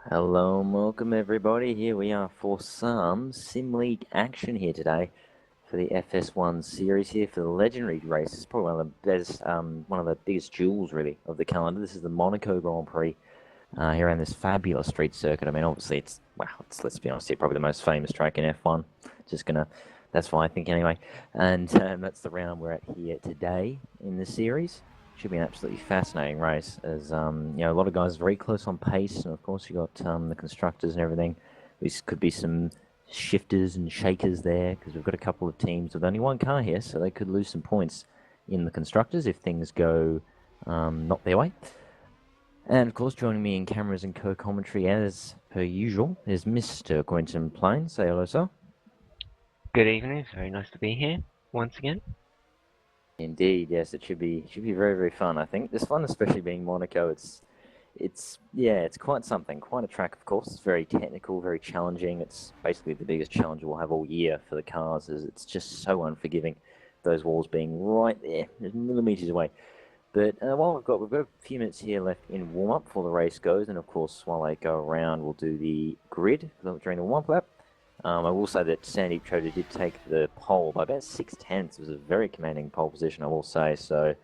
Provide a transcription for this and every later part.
Hello and welcome everybody. Here we are for some SimLeague action here today for the FS1 series here for the legendary race. It's probably one of the biggest jewels really of the calendar. This is the Monaco Grand Prix here around this fabulous street circuit. I mean, obviously let's be honest here, probably the most famous track in F1. That's what I think anyway. And that's the round we're at here today in the series. Should be an absolutely fascinating race, as a lot of guys very close on pace, and of course you got the constructors and everything. This could be some shifters and shakers there, because we've got a couple of teams with only one car here, so they could lose some points in the constructors if things go not their way. And of course, joining me in cameras and co-commentary as per usual is Mr. Quentin Plain. Say hello, sir. Good evening. It's very nice to be here once again. Indeed, yes, it should be very very fun. I think this one, especially being Monaco, it's quite something, quite a track. Of course, it's very technical, very challenging. It's basically the biggest challenge we'll have all year for the cars. As it's just so unforgiving, those walls being right there, just millimeters away. But while we've got a few minutes here left in warm up before the race goes, and of course while they go around, we'll do the grid during the warm up lap. I will say that Sandeep Chota did take the pole by about 6/10. It was a very commanding pole position, I will say. So,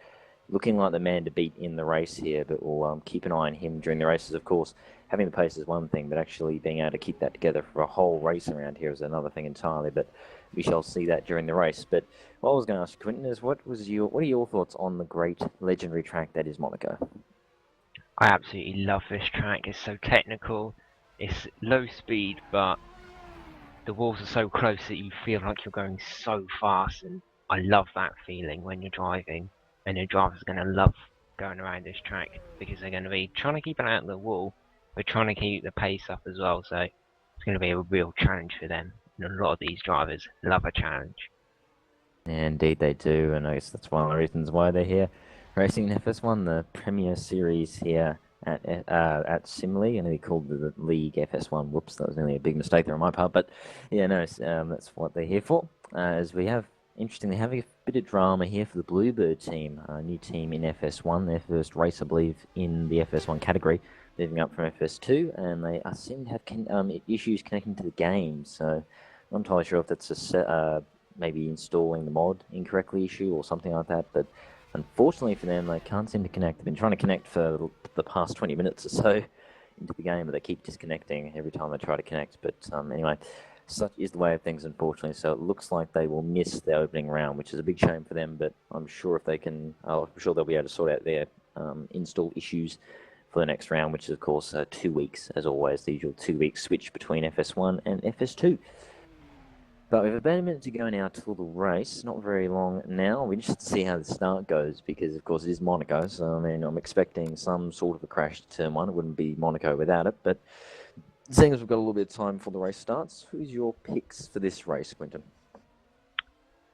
looking like the man to beat in the race here, but we'll keep an eye on him during the races. Of course, having the pace is one thing, but actually being able to keep that together for a whole race around here is another thing entirely. But we shall see that during the race. But what I was going to ask you, Quentin, is what are your thoughts on the great legendary track that is Monaco? I absolutely love this track. It's so technical. It's low speed, but the walls are so close that you feel like you're going so fast. And I love that feeling when you're driving. And your drivers are going to love going around this track because they're going to be trying to keep it out of the wall, but trying to keep the pace up as well. So it's going to be a real challenge for them. And a lot of these drivers love a challenge. Indeed, they do, and I guess that's one of the reasons why they're here racing in FS1, the Premier Series here at SimLeague. I know they called the League FS1. Whoops, that was nearly a big mistake there on my part. But yeah, no, that's what they're here for. As we have, interestingly, having a bit of drama here for the Bluebird team, a new team in FS1, their first race, I believe, in the FS1 category, moving up from FS2, and they seem to have issues connecting to the game. So I'm not entirely sure if that's maybe installing the mod incorrectly issue or something like that, but unfortunately for them, they can't seem to connect. They've been trying to connect for the past 20 minutes or so into the game, but they keep disconnecting every time they try to connect. But anyway, such is the way of things, unfortunately. So it looks like they will miss the opening round, which is a big shame for them, but I'm sure if they can, I'm sure they'll be able to sort out their install issues for the next round, which is, of course, 2 weeks, as always, the usual 2 week switch between FS1 and FS2. But we have about a minute to go now till the race. Not very long now. We just have to see how the start goes because, of course, it is Monaco. So, I mean, I'm expecting some sort of a crash to turn one. It wouldn't be Monaco without it. But seeing as we've got a little bit of time before the race starts, who's your picks for this race, Quinton?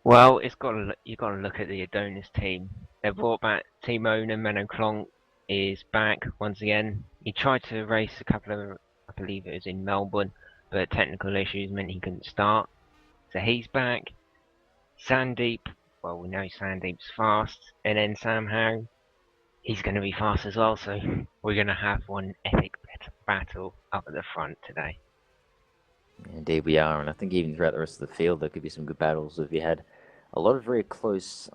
Well, you've got to look at the Adonis team. They've brought back team owner Menno Klonk is back once again. He tried to race a couple of, I believe it was in Melbourne, but technical issues meant he couldn't start. So he's back. Sandeep, well, we know Sandeep's fast, and then Sam Howe, he's going to be fast as well. So we're going to have one epic battle up at the front today. Indeed, we are, and I think even throughout the rest of the field, there could be some good battles. If you had a lot of very close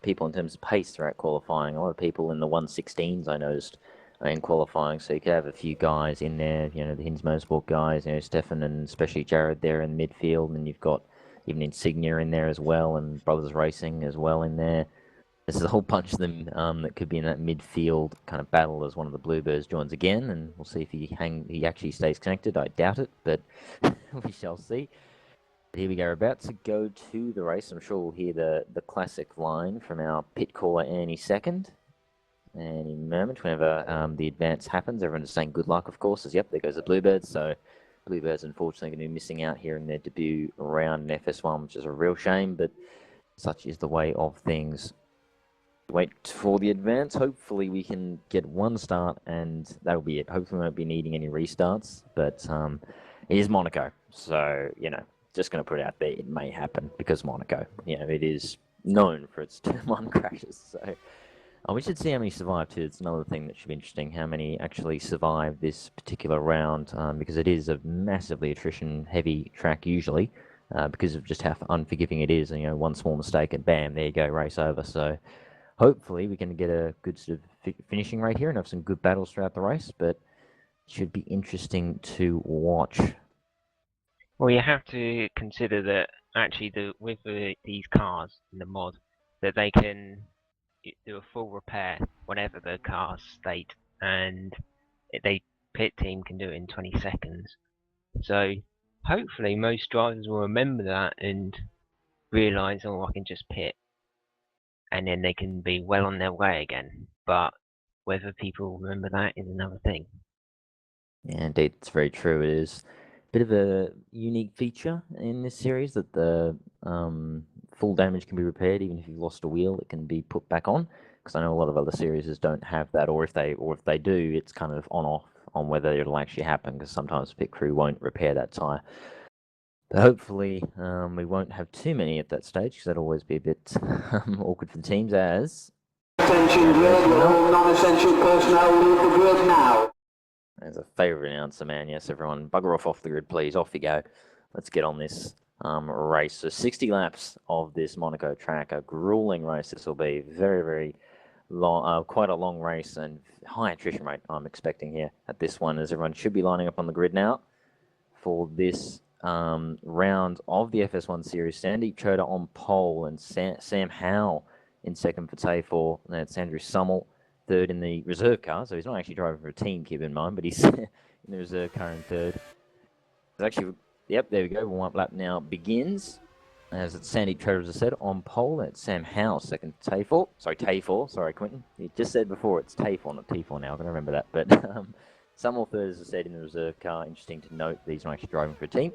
people in terms of pace throughout qualifying, a lot of people in the 116s I noticed in qualifying, so you could have a few guys in there, the Hinds Motorsport guys, Stefan and especially Jared there in the midfield, and you've got even Insignia in there as well, and Brothers Racing as well in there. There's a whole bunch of them that could be in that midfield kind of battle as one of the Bluebirds joins again, and we'll see if he actually stays connected. I doubt it, but we shall see. But here we go. We're about to go to the race. I'm sure we'll hear the classic line from our pit caller any second. And in a moment, whenever the advance happens, everyone is saying good luck, of course, as yep, there goes the Bluebirds. So Bluebirds, unfortunately, going to be missing out here in their debut round in FS1, which is a real shame, but such is the way of things. Wait for the advance. Hopefully we can get one start, and that'll be it. Hopefully we won't be needing any restarts, but it is Monaco. So, just going to put it out there, it may happen because Monaco, it is known for its turn one crashes. So Oh, we should see how many survive too. It's another thing that should be interesting. How many actually survive this particular round? Because it is a massively attrition-heavy track usually, because of just how unforgiving it is. And, you know, one small mistake and bam, there you go, race over. So hopefully we can get a good sort of finishing rate here and have some good battles throughout the race. But it should be interesting to watch. Well, you have to consider that actually with these cars in the mod, that they can do a full repair whenever the car's state, and they pit team can do it in 20 seconds. So hopefully most drivers will remember that and realise, oh, I can just pit, and then they can be well on their way again. But whether people remember that is another thing. Yeah, indeed, it's very true. It is a bit of a unique feature in this series that the full damage can be repaired, even if you've lost a wheel, it can be put back on. Because I know a lot of other series don't have that, or if they do, it's kind of on off on whether it'll actually happen. Because sometimes pit crew won't repair that tire. But hopefully, we won't have too many at that stage, because that'll always be a bit awkward for the teams. As Attention grid, all non-essential personnel leave the grid now. There's a favourite announcer, man. Yes, everyone, bugger off the grid, please. Off you go. Let's get on this race. So 60 laps of this Monaco track. A grueling race this will be. Very, very long, quite a long race and high attrition rate I'm expecting here at this one, as everyone should be lining up on the grid now for this round of the FS1 series. Sandeep Chota on pole and Sam Howell in second for Tay4. That's Andrew Summel third in the reserve car, so he's not actually driving for a team, keep in mind, but he's in the reserve car in third. It's actually, yep, there we go. Warm-up lap now begins. As it's Sandeep Chota, as I said, on pole. That's Sam Howell, second Tay4. Sorry, Quentin. You just said before it's Tay4, not T4 now. I'm going to remember that. But Summel third, as I said, in the reserve car. Interesting to note that he's not actually driving for a team.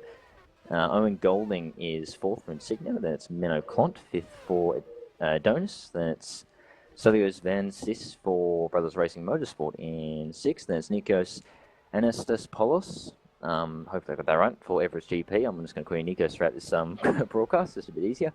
Owen Golding is fourth for Insignia. Then it's Menno Klont, fifth for Donus. Then it's Stelios Van Sis for Brothers Racing Motorsport in sixth. Then it's Nikos Anastasiopoulos. Hopefully I got that right, for Everest GP. I'm just going to call you Nikos throughout this broadcast, just a bit easier.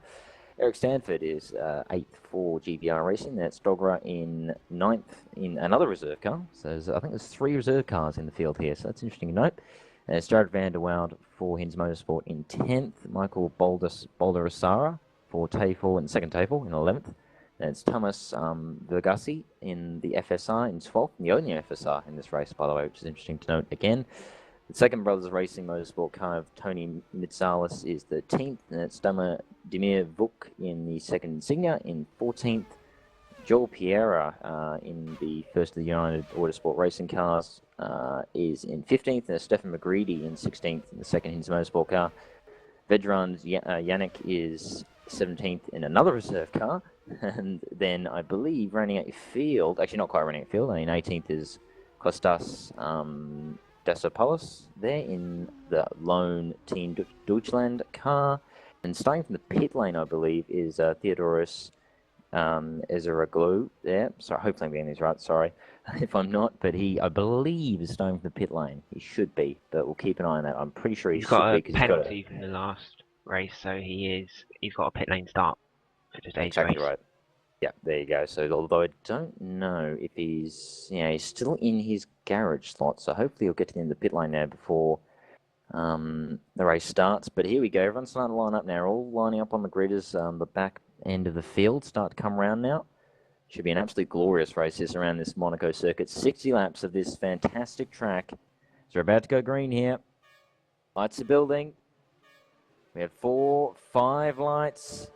Eric Stanford is eighth for GBR Racing. That's Dogra in ninth in another reserve car. So I think there's 3 reserve cars in the field here, so that's interesting to note. It's Jared van der Wild for Hins Motorsport in 10th. Michael Balderasara for Tafel in second Tafel in 11th. It's Thomas Vergassi in the FSR in 12th, and the only FSR in this race, by the way, which is interesting to note again. The second Brothers Racing Motorsport car of Tony Mitsalis is 13th, and it's Demir Vuk in the second Insignia in 14th. Joel Piera in the first of the United Autosport Racing cars is in 15th, and Stefan McGreedy in 16th in the second Hins Motorsport car. Vedran's Yannick is 17th in another reserve car, and then I believe running at field, actually not quite running at field, I mean 18th is Kostas Dasopoulos there in the lone Team Deutschland car. And starting from the pit lane, I believe, is Theodoros Ezeraglu there. Sorry, hopefully I'm getting these right, sorry if I'm not, but he, I believe, is starting from the pit lane. He should be, but we'll keep an eye on that. I'm pretty sure he He's should got be, a because he's got penalty from the last race, so he's got a pit lane start for today's exactly race. right. Yeah, there you go. So although I don't know if he's still in his garage slot, so hopefully he'll get to the end of the pit lane now before the race starts. But here we go. Everyone's starting to line up now. All lining up on the grid as the back end of the field start to come around now. Should be an absolutely glorious race this around this Monaco circuit. 60 laps of this fantastic track. So we're about to go green here. Lights are building. We have 4, 5 lights.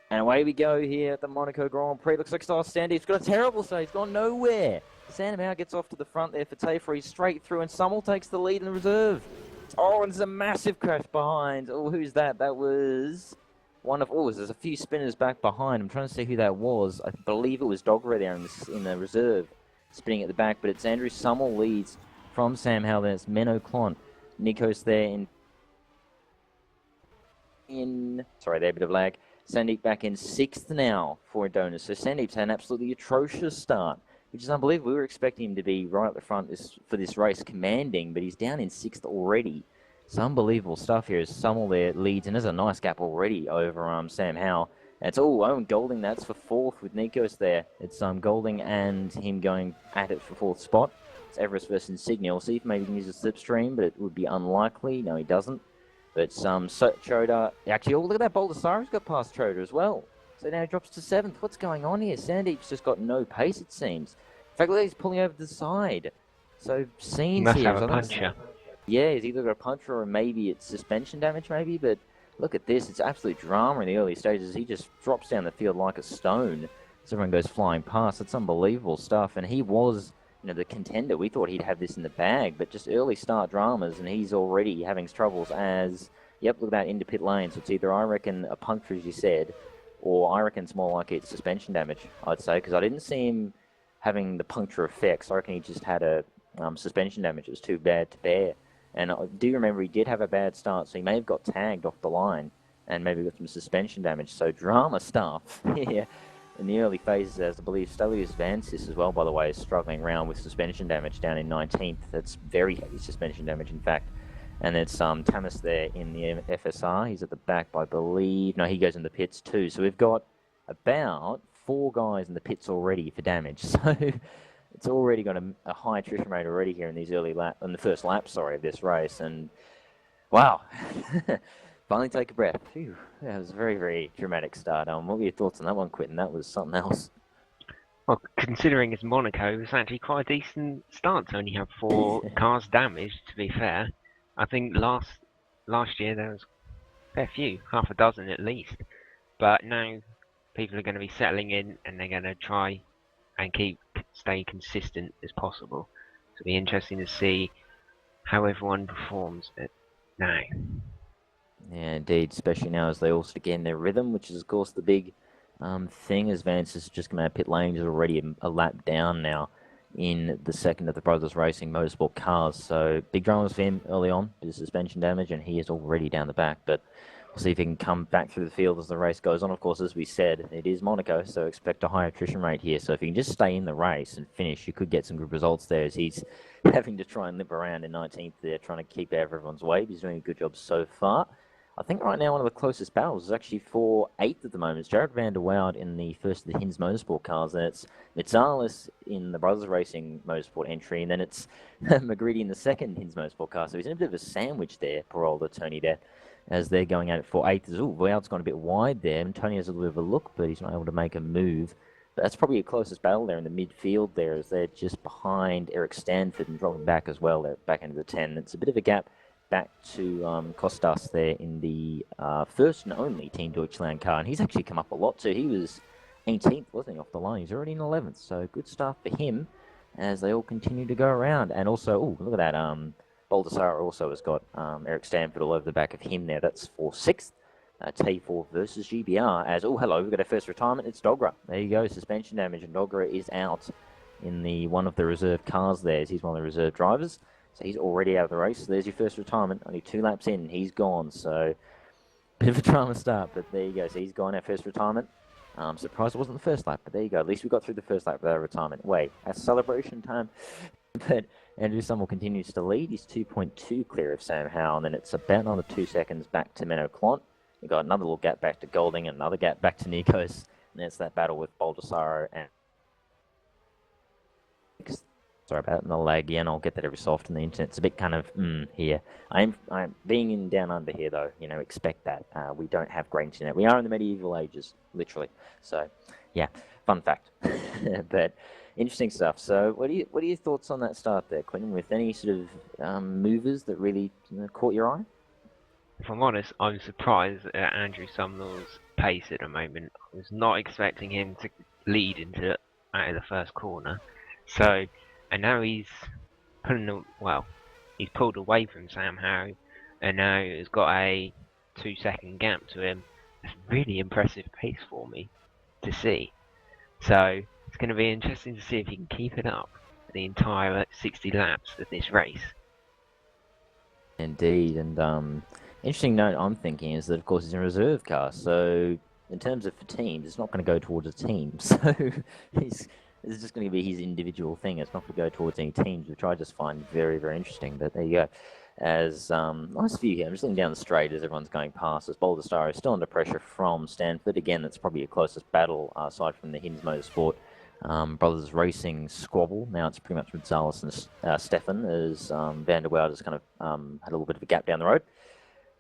And away we go here at the Monaco Grand Prix. Looks like Sandeep's got a terrible start. He's gone nowhere. Sandow gets off to the front there for Tafer. He's straight through, and Summel takes the lead in the reserve. Oh, and there's a massive crash behind. Oh, who's that? That was one of... Oh, there's a few spinners back behind. I'm trying to see who that was. I believe it was Dogra there in the reserve, spinning at the back. But it's Andrew Summel leads from Sam Howell. Then it's Menno Klont. Nikos there in... Sorry, there, a bit of lag. Sandeep back in 6th now for Adonis. So Sandeep's had an absolutely atrocious start, which is unbelievable. We were expecting him to be right at the front for this race, commanding, but he's down in 6th already. It's unbelievable stuff here as Summel there leads, and there's a nice gap already over Sam Howell. It's all Owen Golding. That's for fourth with Nikos there. It's Golding and him going at it for fourth spot. It's Everest versus Insignia. We'll see if maybe he can use a slipstream, but it would be unlikely. No, he doesn't. But Choda. Actually, oh, look at that. Baldessari's got past Choda as well. So now he drops to seventh. What's going on here? Sandeep's just got no pace, it seems. In fact, look, he's pulling over to the side. So scenes Must here. have a puncher. Yeah, he's either got a puncher or maybe it's suspension damage, maybe. But look at this. It's absolute drama in the early stages. He just drops down the field like a stone. So everyone goes flying past. It's unbelievable stuff. And he was, the contender. We thought he'd have this in the bag, but just early start dramas, and he's already having troubles as, yep, look at that into pit lane. So it's either, I reckon, a puncture, as you said, or I reckon it's more like it's suspension damage, I'd say, because I didn't see him having the puncture effects. I reckon he just had a suspension damage. It was too bad to bear. And I do remember he did have a bad start, so he may have got tagged off the line and maybe got some suspension damage. So drama stuff here in the early phases, as I believe Stelios Vansis as well, by the way, is struggling around with suspension damage down in 19th. That's very heavy suspension damage, in fact. And it's Tamas there in the FSR. He's at the back, I believe. No, he goes in the pits too. So we've got about 4 guys in the pits already for damage. So it's already got a high attrition rate already here in these early in the first lap, of this race. And wow, finally take a breath. Phew, that was a very, very dramatic start. What were your thoughts on that one, Quentin? That was something else. Well, considering it's Monaco, it was actually quite a decent start to only have 4 cars damaged, to be fair. I think last year there was a fair few, half a dozen at least. But now people are going to be settling in and they're going to try and stay consistent as possible. So it'll be interesting to see how everyone performs now. Yeah, indeed, especially now as they all get in their rhythm, which is, of course, the big thing, as Vance is just coming out of pit lane. He's already a lap down now in the second of the Brothers Racing Motorsport cars. So big dramas for him early on, bit of suspension damage, and he is already down the back. But we'll see if he can come back through the field as the race goes on. Of course, as we said, it is Monaco, so expect a high attrition rate here. So if he can just stay in the race and finish, you could get some good results there, as he's having to try and limp around in 19th there, trying to keep out of everyone's way. But he's doing a good job so far. I think right now one of the closest battles is actually for 8th at the moment. It's Jared van der Woud in the first of the Hinz Motorsport cars, and it's Mitzalis in the Brothers Racing Motorsport entry, and then it's McGreedy in the second Hinz Motorsport car. So he's in a bit of a sandwich there, poor old Tony there, as they're going at it for 8th. Ooh, Woud's gone a bit wide there, and Tony has a little bit of a look, but he's not able to make a move. But that's probably the closest battle there in the midfield there, as they're just behind Eric Stanford and dropping back as well. They're back into the 10. It's a bit of a gap back to Kostas there in the first and only Team Deutschland car. And he's actually come up a lot too. He was 18th, wasn't he, off the line? He's already in 11th. So good stuff for him as they all continue to go around. And also, oh, look at that. Baldassare also has got Eric Stanford all over the back of him there. That's for 6th. T4 versus GBR. As, oh, hello, we've got our first retirement. It's Dogra. There you go, suspension damage. And Dogra is out in the one of the reserve cars there. He's one of the reserve drivers. So he's already out of the race. So there's your first retirement. Only 2 laps in, he's gone. So bit of a drama start, but there you go. So he's gone, our first retirement. Surprised it wasn't the first lap, but there you go. At least we got through the first lap without a retirement. Wait, that's celebration time. But Andrew Summel continues to lead. He's 2.2 clear of Sam Howe, and then it's about another 2 seconds back to Menno Clont. We've got another little gap back to Golding, and another gap back to Nikos. And that's that battle with Baldassaro and... Sorry about the lag again. I'll get that every so often. The internet's a bit kind of here. I'm being in down under here though. Expect that. We don't have great internet. We are in the medieval ages, literally. So, yeah, fun fact. But interesting stuff. So, what are your thoughts on that start there, Quentin? With any sort of movers that really caught your eye? If I'm honest, I'm surprised at Andrew Sumner's pace at the moment. I was not expecting him to lead out of the first corner. So. And now he's he's pulled away from Sam Howe, and now he's got a 2-second gap to him. It's really impressive pace for me to see. So it's going to be interesting to see if he can keep it up for the entire 60 laps of this race. Indeed, and interesting note I'm thinking is that of course he's in a reserve car, so in terms of for teams, it's not going to go towards a team. So it's just going to be his individual thing. It's not going to go towards any teams, which I just find very, very interesting. But there you go. As nice view here. I'm just looking down the straight as everyone's going past. As Boulder Star is still under pressure from Stanford. Again, that's probably your closest battle aside from the Hins Motorsport Brothers Racing squabble. Now it's pretty much with Zalis and Stefan, as Van der Woude has kind of had a little bit of a gap down the road.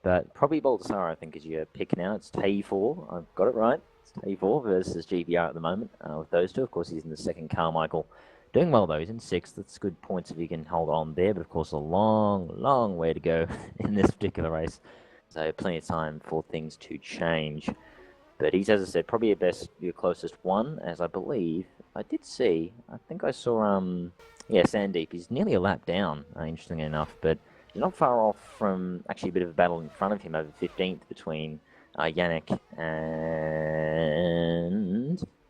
But probably Boulder Star, I think, is your pick now. It's Tay4. I've got it right. It's Tay4 versus GBR at the moment with those two. Of course, he's in the second. Carmichael doing well, though. He's in sixth. That's good points if he can hold on there. But, of course, a long, long way to go in this particular race. So plenty of time for things to change. But he's, as I said, probably your closest one, as I believe. I did see, I think I saw, Sandeep. He's nearly a lap down, interestingly enough. But he's not far off from actually a bit of a battle in front of him over 15th between Yannick and...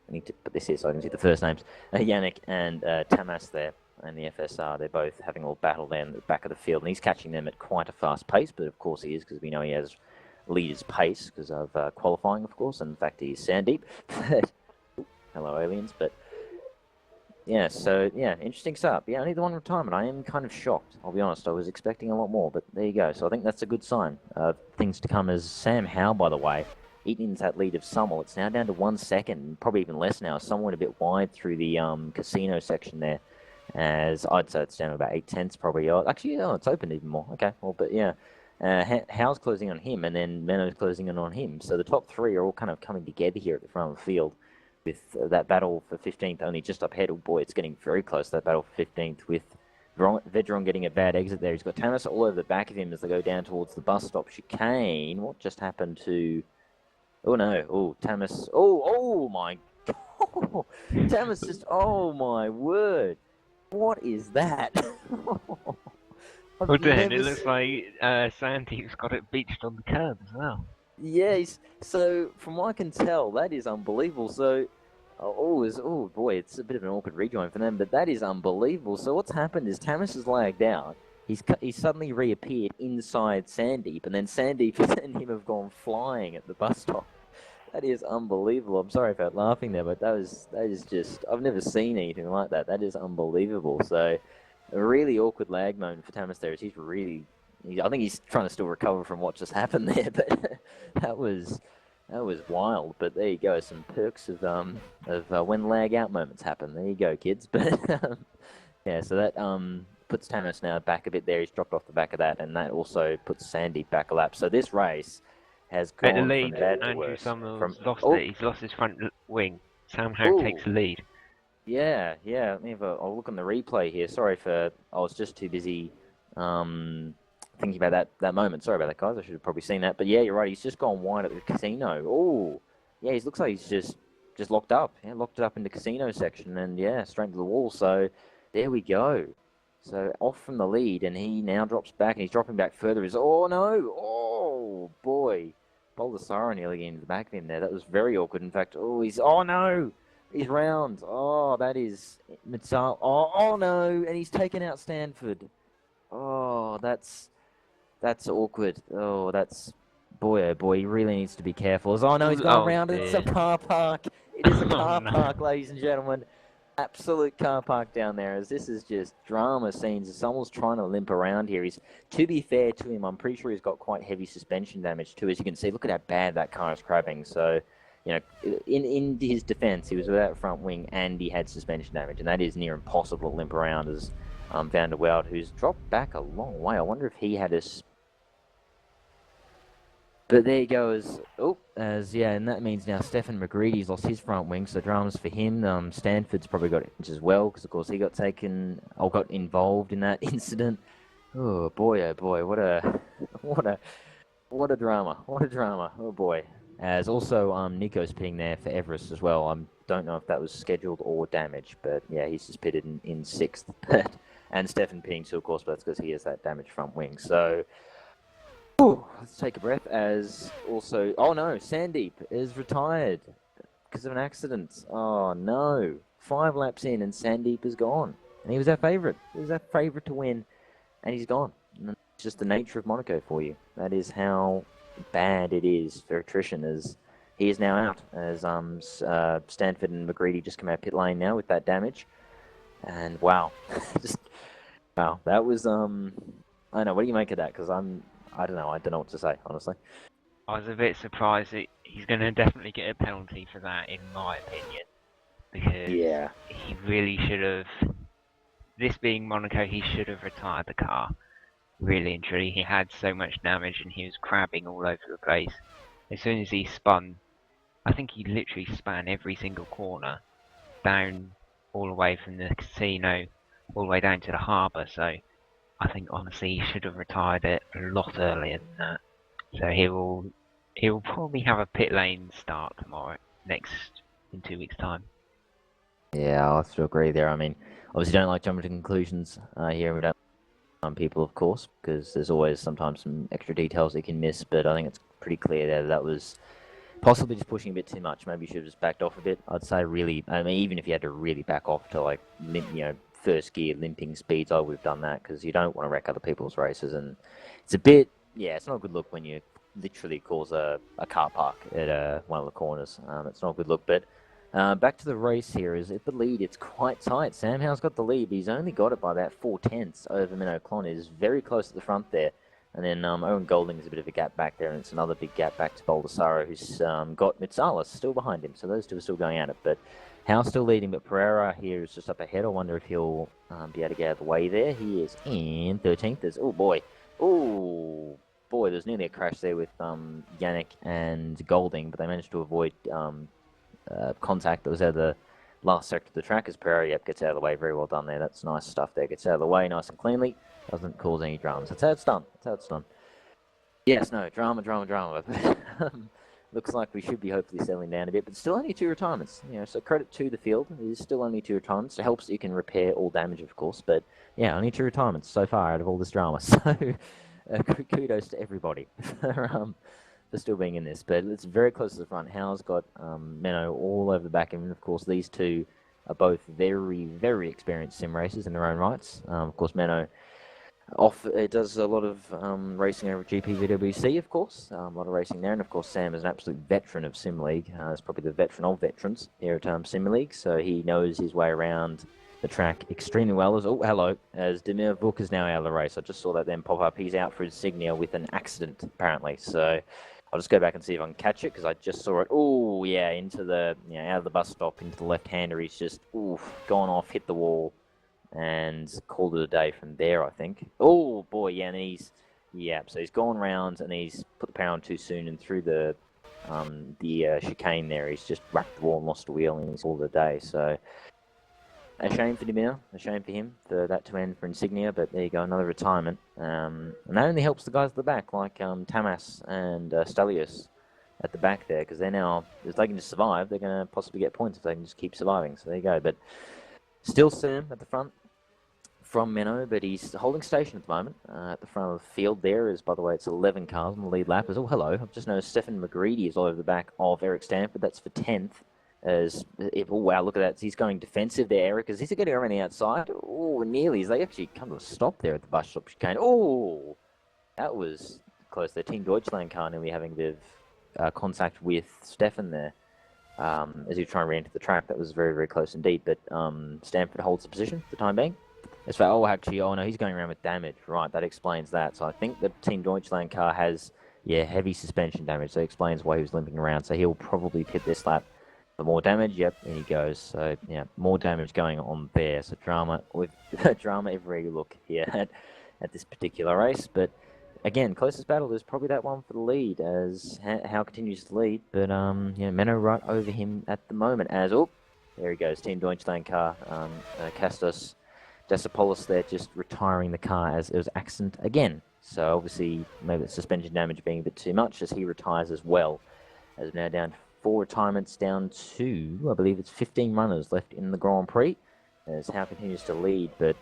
I need to put this here so I can see the first names. Yannick and Tamas there in the FSR. They're both having a little battle there in the back of the field. And he's catching them at quite a fast pace. But, of course, he is, because we know he has leader's pace because of qualifying, of course. And, in fact, he's Sandeep. Hello, aliens. But, yeah, so, yeah, interesting start. Yeah, only the one retirement. I am kind of shocked, I'll be honest. I was expecting a lot more, but there you go. So I think that's a good sign. Things to come as Sam Howe, by the way, eating into that lead of Summel. It's now down to 1 second, probably even less now. Someone went a bit wide through the casino section there, as I'd say it's down to about 8/10 probably. Actually, it's open even more. Okay, well, but yeah. Howe's closing on him, and then Menno's closing in on him. So the top three are all kind of coming together here at the front of the field, with that battle for 15th only just up ahead. Oh boy, it's getting very close, that battle for 15th, with Vedron getting a bad exit there. He's got Tamas all over the back of him as they go down towards the bus stop chicane. What just happened to... Oh no, oh, Tamas, oh my God. Tamas just, oh my word. What is that? Well, then it looks like Sandy's got it beached on the curb as well. Yes, so from what I can tell, that is unbelievable. So, oh boy, it's a bit of an awkward rejoin for them, but that is unbelievable. So what's happened is Tamas has lagged out. He's suddenly reappeared inside Sandeep, and then Sandeep and him have gone flying at the bus stop. That is unbelievable. I'm sorry about laughing there, but that is just... I've never seen anything like that. That is unbelievable. So, a really awkward lag moment for Tamas there. I think he's trying to still recover from what just happened there, but that was wild. But there you go, some perks of when lag out moments happen. There you go, kids. But yeah, so that puts Tamas now back a bit there. He's dropped off the back of that, and that also puts Sandeep back a lap. So this race has gone from bad to worse. He's lost his front wing. Sam Howe takes the lead. Yeah. Let me I'll look on the replay here. Sorry I was just too busy thinking about that moment. Sorry about that, guys. I should have probably seen that. But yeah, you're right. He's just gone wide at the casino. Oh, yeah. He looks like he's just locked up. Yeah, locked it up in the casino section, and yeah, straight to the wall. So there we go. So off from the lead, and he now drops back, and he's dropping back further. Oh no! Oh boy! Baldessaro nearly getting into the back of him there. That was very awkward. In fact, oh no! He's round. Oh, that is Mitsal. Oh no! And he's taken out Stanford. Oh, that's awkward. Oh, that's... Boy, oh boy, he really needs to be careful. Oh no, he's gone around. It's a car park. It is a car park, ladies and gentlemen. Absolute car park down there, as this is just drama scenes. Someone's trying to limp around here. To be fair to him, I'm pretty sure he's got quite heavy suspension damage too. As you can see, look at how bad that car is crabbing. So, you know, in his defense, he was without front wing and he had suspension damage, and that is near impossible to limp around. As Van der Woude, who's dropped back a long way. I wonder if he had a... But there you go, and that means now Stefan McGreedy's lost his front wing, so dramas for him. Stanford's probably got it as well, because of course he got involved in that incident. Oh boy, what a drama, oh boy. As also Nico's pitting there for Everest as well. I don't know if that was scheduled or damaged, but yeah, he's just pitted in sixth. And Stefan pitting too, of course, but that's because he has that damaged front wing. So... let's take a breath, as also... Oh no, Sandeep is retired because of an accident. Oh no. 5 laps in and Sandeep is gone. And he was our favourite. He was our favourite to win. And he's gone. And it's just the nature of Monaco for you. That is how bad it is for attrition, as he is now out. As Stanford and McGreedy just come out pit lane now with that damage. And wow. Wow, that was... I know. What do you make of that? Because I don't know. I don't know what to say, honestly. I was a bit surprised that he's going to definitely get a penalty for that, in my opinion, because Yeah. he really should have. This being Monaco, he should have retired the car. Really and truly, he had so much damage and he was crabbing all over the place. As soon as he spun, I think he literally span every single corner, down all the way from the casino, all the way down to the harbour. So I think honestly he should have retired it a lot earlier than that. So he will probably have a pit lane start tomorrow, in 2 weeks' time. Yeah, I'll have to agree there. I mean, obviously, don't like jumping to conclusions here. We don't people, of course, because there's always sometimes some extra details you can miss. But I think it's pretty clear there that was possibly just pushing a bit too much. Maybe you should have just backed off a bit. I'd say really, I mean, even if you had to really back off to like, first gear limping speeds, I would have done that because you don't want to wreck other people's races. And it's a bit, yeah, it's not a good look when you literally cause a car park at one of the corners. It's not a good look. But back to the race here. Is it the lead? It's quite tight. Sam Howe's got the lead, but he's only got it by about 4/10 over Minnow Clon. He's very close to the front there. And then Owen Golding's a bit of a gap back there, and it's another big gap back to Baldessaro, who's got Mitsalis still behind him. So those two are still going at it. But Howe's still leading, but Pereira here is just up ahead. I wonder if he'll be able to get out of the way there. He is in 13th. There's, oh boy. Oh boy, there's nearly a crash there with Yannick and Golding, but they managed to avoid contact that was at the last sector of the track as Pereira gets out of the way. Very well done there. That's nice stuff there. Gets out of the way nice and cleanly. Doesn't cause any dramas. That's how it's done. That's how it's done. Yes, no, drama. Looks like we should be hopefully settling down a bit, but still only 2 retirements. So credit to the field. It is still only 2 retirements. It helps that you can repair all damage, of course, but yeah, only 2 retirements so far out of all this drama. So kudos to everybody for still being in this. But it's very close to the front. Howe's got Menno all over the back, and of course these two are both very, very experienced sim racers in their own rights. Of course, Menno it does a lot of racing over GPVWC, of course, a lot of racing there, and of course Sam is an absolute veteran of SimLeague. He's probably the veteran of veterans here at SimLeague, so he knows his way around the track extremely well. As Demir Vuk is now out of the race. I just saw that then pop up. He's out for insignia with an accident, apparently, so I'll just go back and see if I can catch it, because I just saw it. Oh, yeah, into the, out of the bus stop, into the left-hander. He's just, gone off, hit the wall, and called it a day from there, I think. Oh, boy, yeah, and so he's gone round, and he's put the power on too soon, and through the chicane there, he's just whacked the wall and lost the wheel, and he's called it a day, so a shame for Demir, a shame for him, for that to end for Insignia, but there you go, another retirement. And that only helps the guys at the back, like Tamas and Stelios at the back there, because they're now, if they can just survive, they're going to possibly get points if they can just keep surviving. So there you go. But still Sam at the front from Menno, but he's holding station at the moment. At the front of the field there is, by the way, it's 11 cars on the lead lap. Oh, hello. I've just noticed Stefan McGreedy is all over the back of Eric Stanford. That's for 10th. Wow, look at that. He's going defensive there, Eric. Is he getting around the outside? Oh, nearly. They actually come to a stop there at the bus stop chicane. Oh, that was close. The Team Deutschland car nearly having a bit of contact with Stefan there as he was trying to re-enter the track. That was very, very close indeed. But Stanford holds the position for the time being. No, he's going around with damage. Right, that explains that. So I think the Team Deutschland car has, heavy suspension damage. So it explains why he was limping around. So he'll probably pit this lap. For more damage, yep, in he goes. So, more damage going on there. So drama with drama everywhere you look here at this particular race. But again, closest battle is probably that one for the lead, as Howe continues to lead. But Menno right over him at the moment. There he goes. Team Deutschland car. Castos Desopoulos there, just retiring the car as it was accident again. So obviously, maybe the suspension damage being a bit too much as he retires as well. As we're now down to 4 retirements, down to, I believe it's 15 runners left in the Grand Prix, as Howe continues to lead. But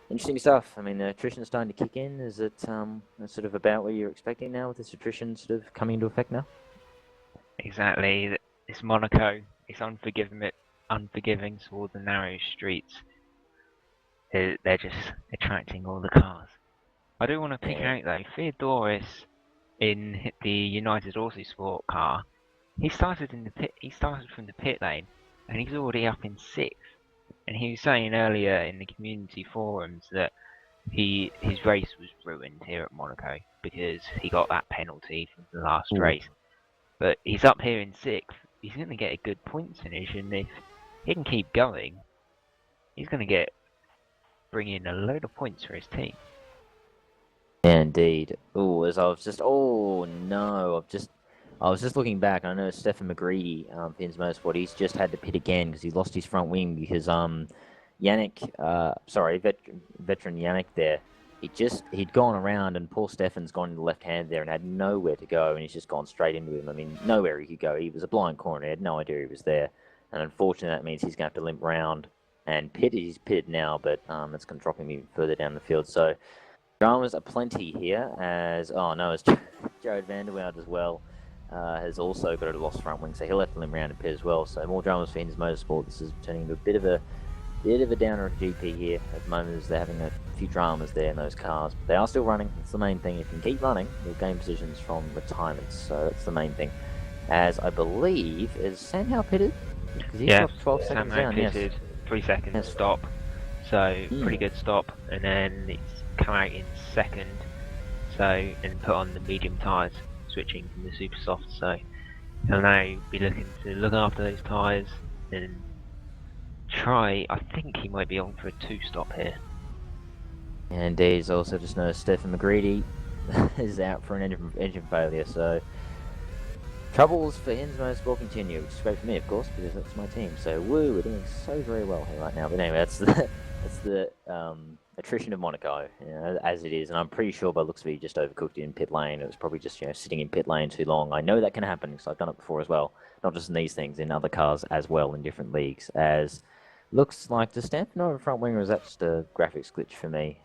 interesting stuff. I mean, the attrition is starting to kick in. Is it sort of about what you're expecting now, with this attrition sort of coming into effect now? Exactly. It's Monaco. It's unforgiving toward the narrow streets. They're just attracting all the cars. I do want to pick out, though, Theodoris in the United Autosport car. He started in the pit. He started from the pit lane, and he's already up in 6th. And he was saying earlier in the community forums that his race was ruined here at Monaco because he got that penalty from the last race. But he's up here in 6th. He's going to get a good points finish, and if he can keep going, he's going to bring in a load of points for his team. Indeed. Oh, as I was just, oh no, I was just looking back. I know Stefan McGreedy, Finn's Motorsport, he's just had to pit again because he lost his front wing because Yannick, veteran Yannick there, he'd gone around and poor Stefan's gone in the left hand there and had nowhere to go, and he's just gone straight into him. I mean, nowhere he could go. He was a blind corner. He had no idea he was there, and unfortunately that means he's going to have to limp round and pit. He's pitted now, but it's going to drop him even further down the field. So dramas are plenty here, as Jared Vanderwoud as well has also got a lost front wing, so he'll have to limp around and pit as well. So more dramas for Hinds Motorsport. This is turning into a bit of a downer of GP here at the moment, as they're having a few dramas there in those cars. But they are still running. That's the main thing. If you can keep running, you'll gain positions from retirements. So that's the main thing. As I believe, is Sandhow pitted? Because he's got 12 seconds Sandhow down. pitted, Yes. 3 seconds stop. So pretty good stop, and then it's come out in 2nd. So and put on the medium tyres, switching from the super soft. So he'll now be looking to look after those tyres and try. I think he might be on for a 2-stop here. And he's also just noticed Stefan McGreedy is out for an engine failure. So troubles for Hinds Motorsport continue, which is great for me, of course, because that's my team. So woo, we're doing so very well here right now. But anyway, that's the attrition of Monaco, as it is. And I'm pretty sure by looks of it, he just overcooked it in pit lane. It was probably just sitting in pit lane too long. I know that can happen because I've done it before as well. Not just in these things, in other cars as well, in different leagues. As looks like the Stanford over front wing, or is that just a graphics glitch for me?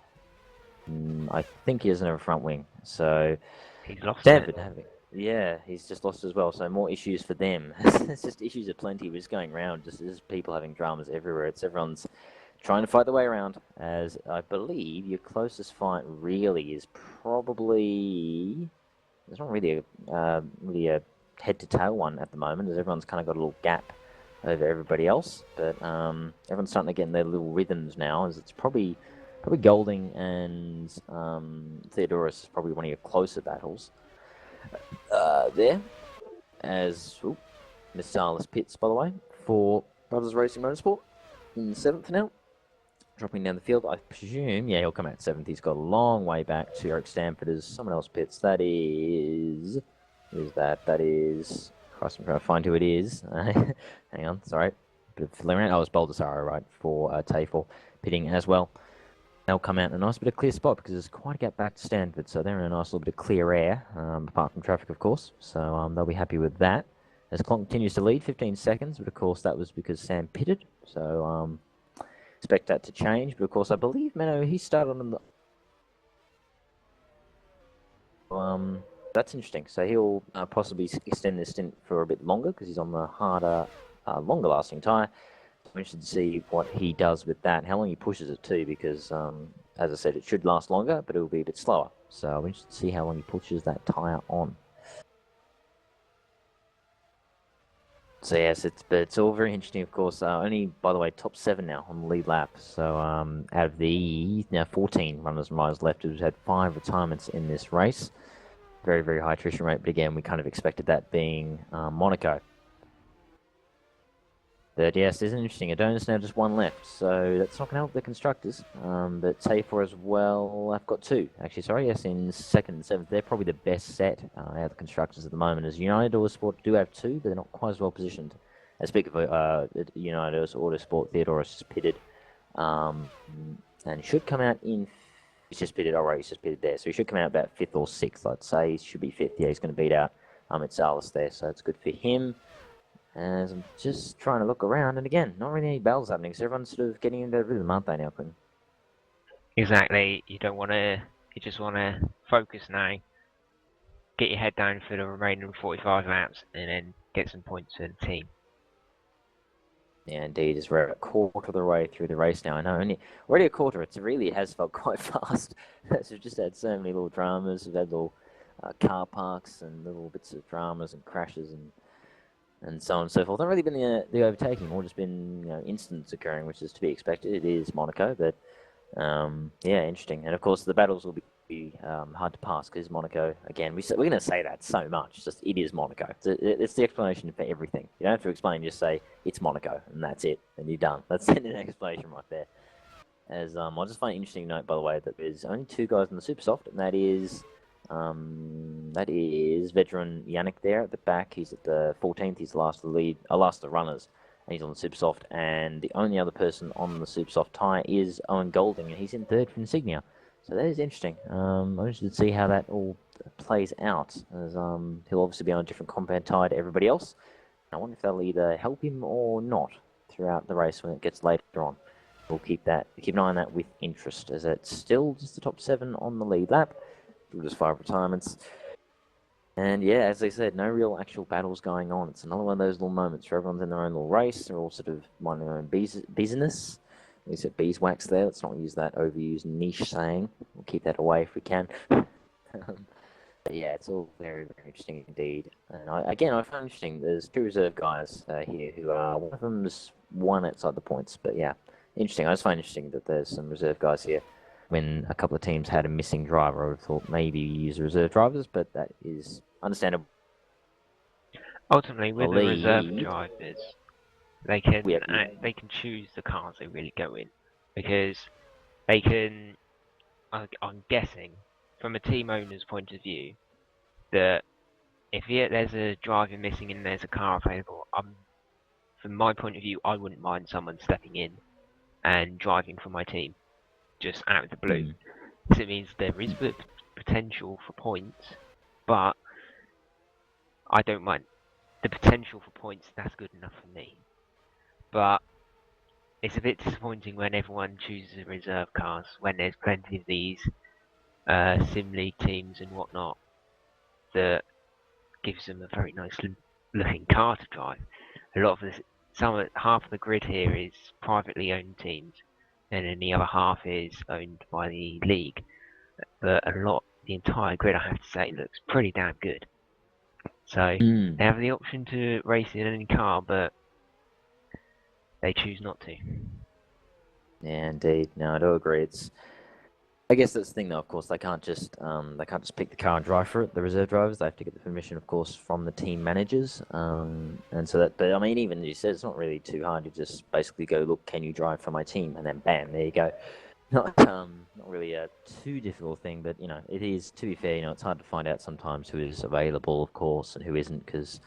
I think he doesn't have a front wing, so He's lost Stanford it. having. Yeah, he's just lost as well, so more issues for them. It's just issues aplenty. We're just going around, there's people having dramas everywhere. Everyone's trying to fight their way around, as I believe your closest fight really is probably... There's not really a head-to-tail one at the moment, as everyone's kind of got a little gap over everybody else. But everyone's starting to get in their little rhythms now, as it's probably Golding and Theodorus is probably one of your closer battles there. As Miss Salas pits, by the way, for Brothers Racing Motorsport in 7th now. Dropping down the field, I presume, yeah, he'll come out 7th. He's got a long way back to Eric Stanford as someone else pits. That is... Who's that? That is... Christ, I'm trying to find who it is. Hang on, sorry. Bit of fiddling around. Oh, it's Baldessaro, right, for Tafel pitting as well. They'll come out in a nice bit of clear spot because there's quite a gap back to Stanford, so they're in a nice little bit of clear air, apart from traffic, of course. So they'll be happy with that. As Clonk continues to lead, 15 seconds, but of course that was because Sam pitted. So expect that to change. But of course, I believe Menno, he started on the... that's interesting. So he'll possibly extend this stint for a bit longer because he's on the harder, longer-lasting tyre. I'm interested to see what he does with that, how long he pushes it too, because, as I said, it should last longer, but it will be a bit slower. So I'm interested to see how long he pushes that tyre on. So yes, it's all very interesting, of course. Only, by the way, top 7 now on the lead lap. So out of the now 14 runners and riders left, who's had 5 retirements in this race. Very, very high attrition rate, but again, we kind of expected that being Monaco. But yes, there's an interesting. Adonis now just 1 left, so that's not going to help the constructors. But Tafor as well, I've got 2. Actually, sorry, yes, in 2nd and 7th. They're probably the best set out of the constructors at the moment. As United Autosport do have 2, but they're not quite as well positioned. I speak of United Autosport, Theodorus is pitted. And he should come out in... He's just pitted, alright, he's just pitted there. So he should come out about 5th or 6th, I'd say. He should be 5th. Yeah, he's going to beat out Salas there, so it's good for him. As I'm just trying to look around, and again, not really any battles happening, so everyone's sort of getting into a rhythm, aren't they now, Quinn? Exactly. You just want to focus now. Get your head down for the remaining 45 laps, and then get some points for the team. Yeah, indeed, as we're a quarter of the way through the race now. I know, already a quarter, it really has felt quite fast. So we've just had so many little dramas, we've had little car parks and little bits of dramas and crashes and so on and so forth. Not really been the overtaking, more just been incidents occurring, which is to be expected. It is Monaco, but Yeah, interesting. And of course, the battles will be hard to pass because Monaco. Again, we're going to say that so much. It's just it is Monaco. It's the explanation for everything. You don't have to explain. Just say it's Monaco, and that's it, and you're done. That's an explanation right there. As I just find an interesting note, by the way, that there's only 2 guys in the Super Soft, and that is veteran Yannick there at the back. He's at the 14th. He's the last of the lead, last of the runners, and he's on the Super Soft. And the only other person on the Super Soft tyre is Owen Golding, and he's in third for Insignia. So that is interesting. I'm interested to see how that all plays out, as he'll obviously be on a different compound tyre to everybody else. I wonder if they'll either help him or not throughout the race when it gets later on. We'll keep an eye on that with interest, as it's still just the top 7 on the lead lap. Just 5 retirements. And yeah, as I said, no real actual battles going on. It's another one of those little moments where everyone's in their own little race. They're all sort of minding their own business. We said beeswax there. Let's not use that overused niche saying. We'll keep that away if we can. But yeah, it's all very, very interesting indeed. And I found interesting. There's 2 reserve guys here who are, one of them's 1 outside the points. But yeah, interesting. I just find interesting that there's some reserve guys here. When a couple of teams had a missing driver, I would have thought maybe use reserve drivers, but that is understandable. Ultimately, with the reserve drivers, they can choose the cars they really go in, because they can. I'm guessing, from a team owner's point of view, that if there's a driver missing and there's a car available, from my point of view, I wouldn't mind someone stepping in and driving for my team, just out of the blue. So it means there is potential for points, but I don't mind. The potential for points, that's good enough for me. But it's a bit disappointing when everyone chooses reserve cars, when there's plenty of these SimLeague teams and whatnot that gives them a very nice looking car to drive. A lot of half of the grid here is privately owned teams, and then the other half is owned by the league. But the entire grid, I have to say, looks pretty damn good. So they have the option to race in any car, but they choose not to. Yeah, indeed. No, I do agree. I guess that's the thing, though. Of course, they can't just pick the car and drive for it. The reserve drivers, they have to get the permission, of course, from the team managers. And so that, but I mean, even as you said, it's not really too hard. You just basically go, look, can you drive for my team? And then bam, there you go. Not really a too difficult thing, but it is. To be fair, it's hard to find out sometimes who is available, of course, and who isn't, because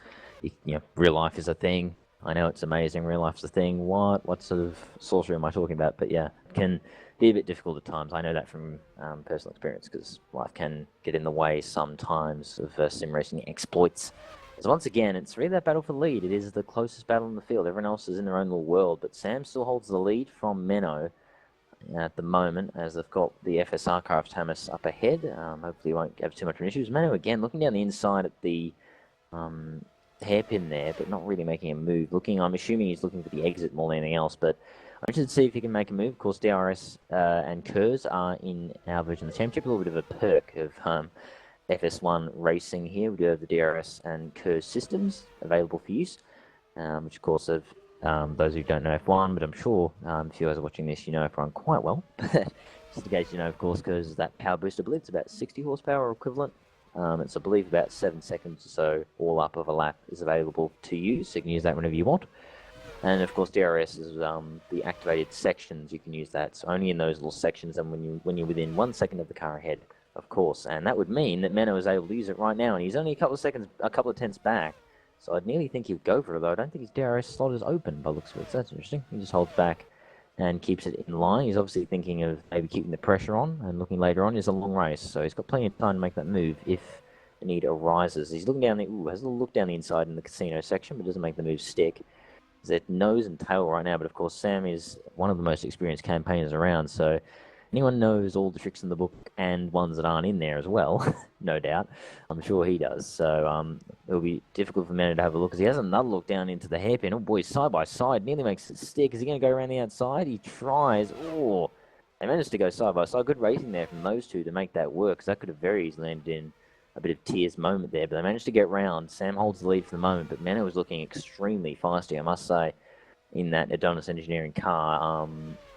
real life is a thing. I know it's amazing. Real life's a thing. What sort of sorcery am I talking about? But yeah, it can be a bit difficult at times. I know that from personal experience, because life can get in the way sometimes of sim racing exploits. So once again, it's really that battle for the lead. It is the closest battle in the field. Everyone else is in their own little world, but Sam still holds the lead from Menno at the moment, as they've got the FSR car of Tamas up ahead. Hopefully he won't have too much of an issue. Menno again looking down the inside at the hairpin there, but not really making a move. I'm assuming he's looking for the exit more than anything else, but I'm interested to see if he can make a move. Of course, DRS and Kurz are in our version of the championship. A little bit of a perk of FS1 racing here. We do have the DRS and Kurz systems available for use, which of course have those who don't know F1, but I'm sure if you guys are watching this, you know F1 quite well. Just in case you know, of course, Kurz is that power booster blitz, about 60 horsepower equivalent. It's, I believe, about 7 seconds or so all up of a lap is available to use, so you can use that whenever you want. And of course, DRS is the activated sections. You can use that. So only in those little sections, and when you're within 1 second of the car ahead, of course. And that would mean that Menno is able to use it right now, and he's only a couple of tenths back. So I'd nearly think he'd go for it, though I don't think his DRS slot is open by looks of it. So that's interesting. He just holds back and keeps it in line. He's obviously thinking of maybe keeping the pressure on and looking later on. It's a long race, so he's got plenty of time to make that move if the need arises. He's looking down has a little look down the inside in the casino section, but doesn't make the move stick. He's at nose and tail right now, but of course Sam is one of the most experienced campaigners around, so anyone knows all the tricks in the book and ones that aren't in there as well, no doubt. I'm sure he does. So it'll be difficult for Menno to have a look, because he has another look down into the hairpin. Oh boy, side by side, nearly makes it stick. Is he going to go around the outside? He tries. Oh, they managed to go side by side. Good racing there from those two to make that work, because that could have very easily ended in a bit of tears moment there. But they managed to get round. Sam holds the lead for the moment, but Menno was looking extremely feisty, I must say, in that Adonis Engineering car.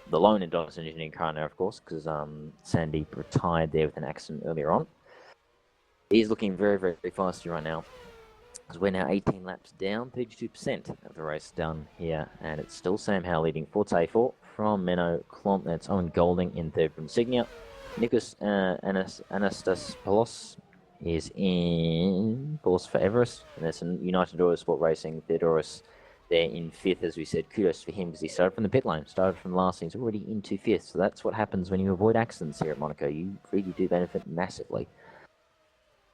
the lone endurance engineering car now, of course, because Sandeep retired there with an accident earlier on. He's looking very, very, very fast right now. Because we're now 18 laps down, 32% of the race done here, and it's still Sam Howe leading 4-4 from Menno Klomp. That's Owen Golding in third from Signia. Nikos Anastasiopoulos is in fourth for Everest, and there's some United Autosport Racing. Theodoros there in fifth, as we said. Kudos for him because he started from the pit lane, started from last, and he's already into fifth. So that's what happens when you avoid accidents here at Monaco. You really do benefit massively.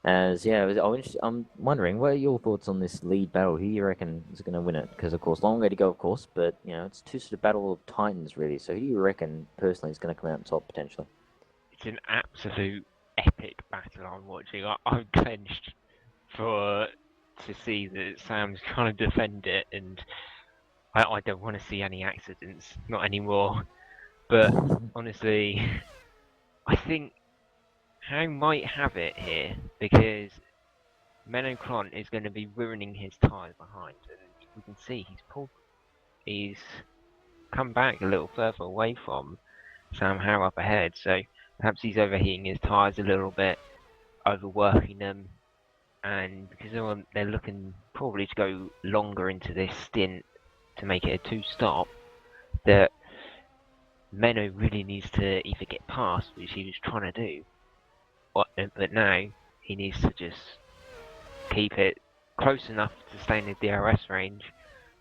As I'm wondering, what are your thoughts on this lead battle? Who you reckon is going to win it? Because of course, long way to go, of course, but it's two sort of battle of titans really. So who do you reckon personally is going to come out on top potentially? It's an absolute epic battle I'm watching. I'm clenched to see that Sam's trying to defend it, and I don't want to see any accidents, not anymore. But honestly, I think Howe might have it here because Menno Klomp is going to be ruining his tyres behind, and we can see he's come back a little further away from Sam Howe up ahead, so perhaps he's overheating his tyres a little bit, overworking them, and because they're looking probably to go longer into this stint to make it a two-stop, that Menno really needs to either get past, which he was trying to do, but now he needs to just keep it close enough to stay in the DRS range,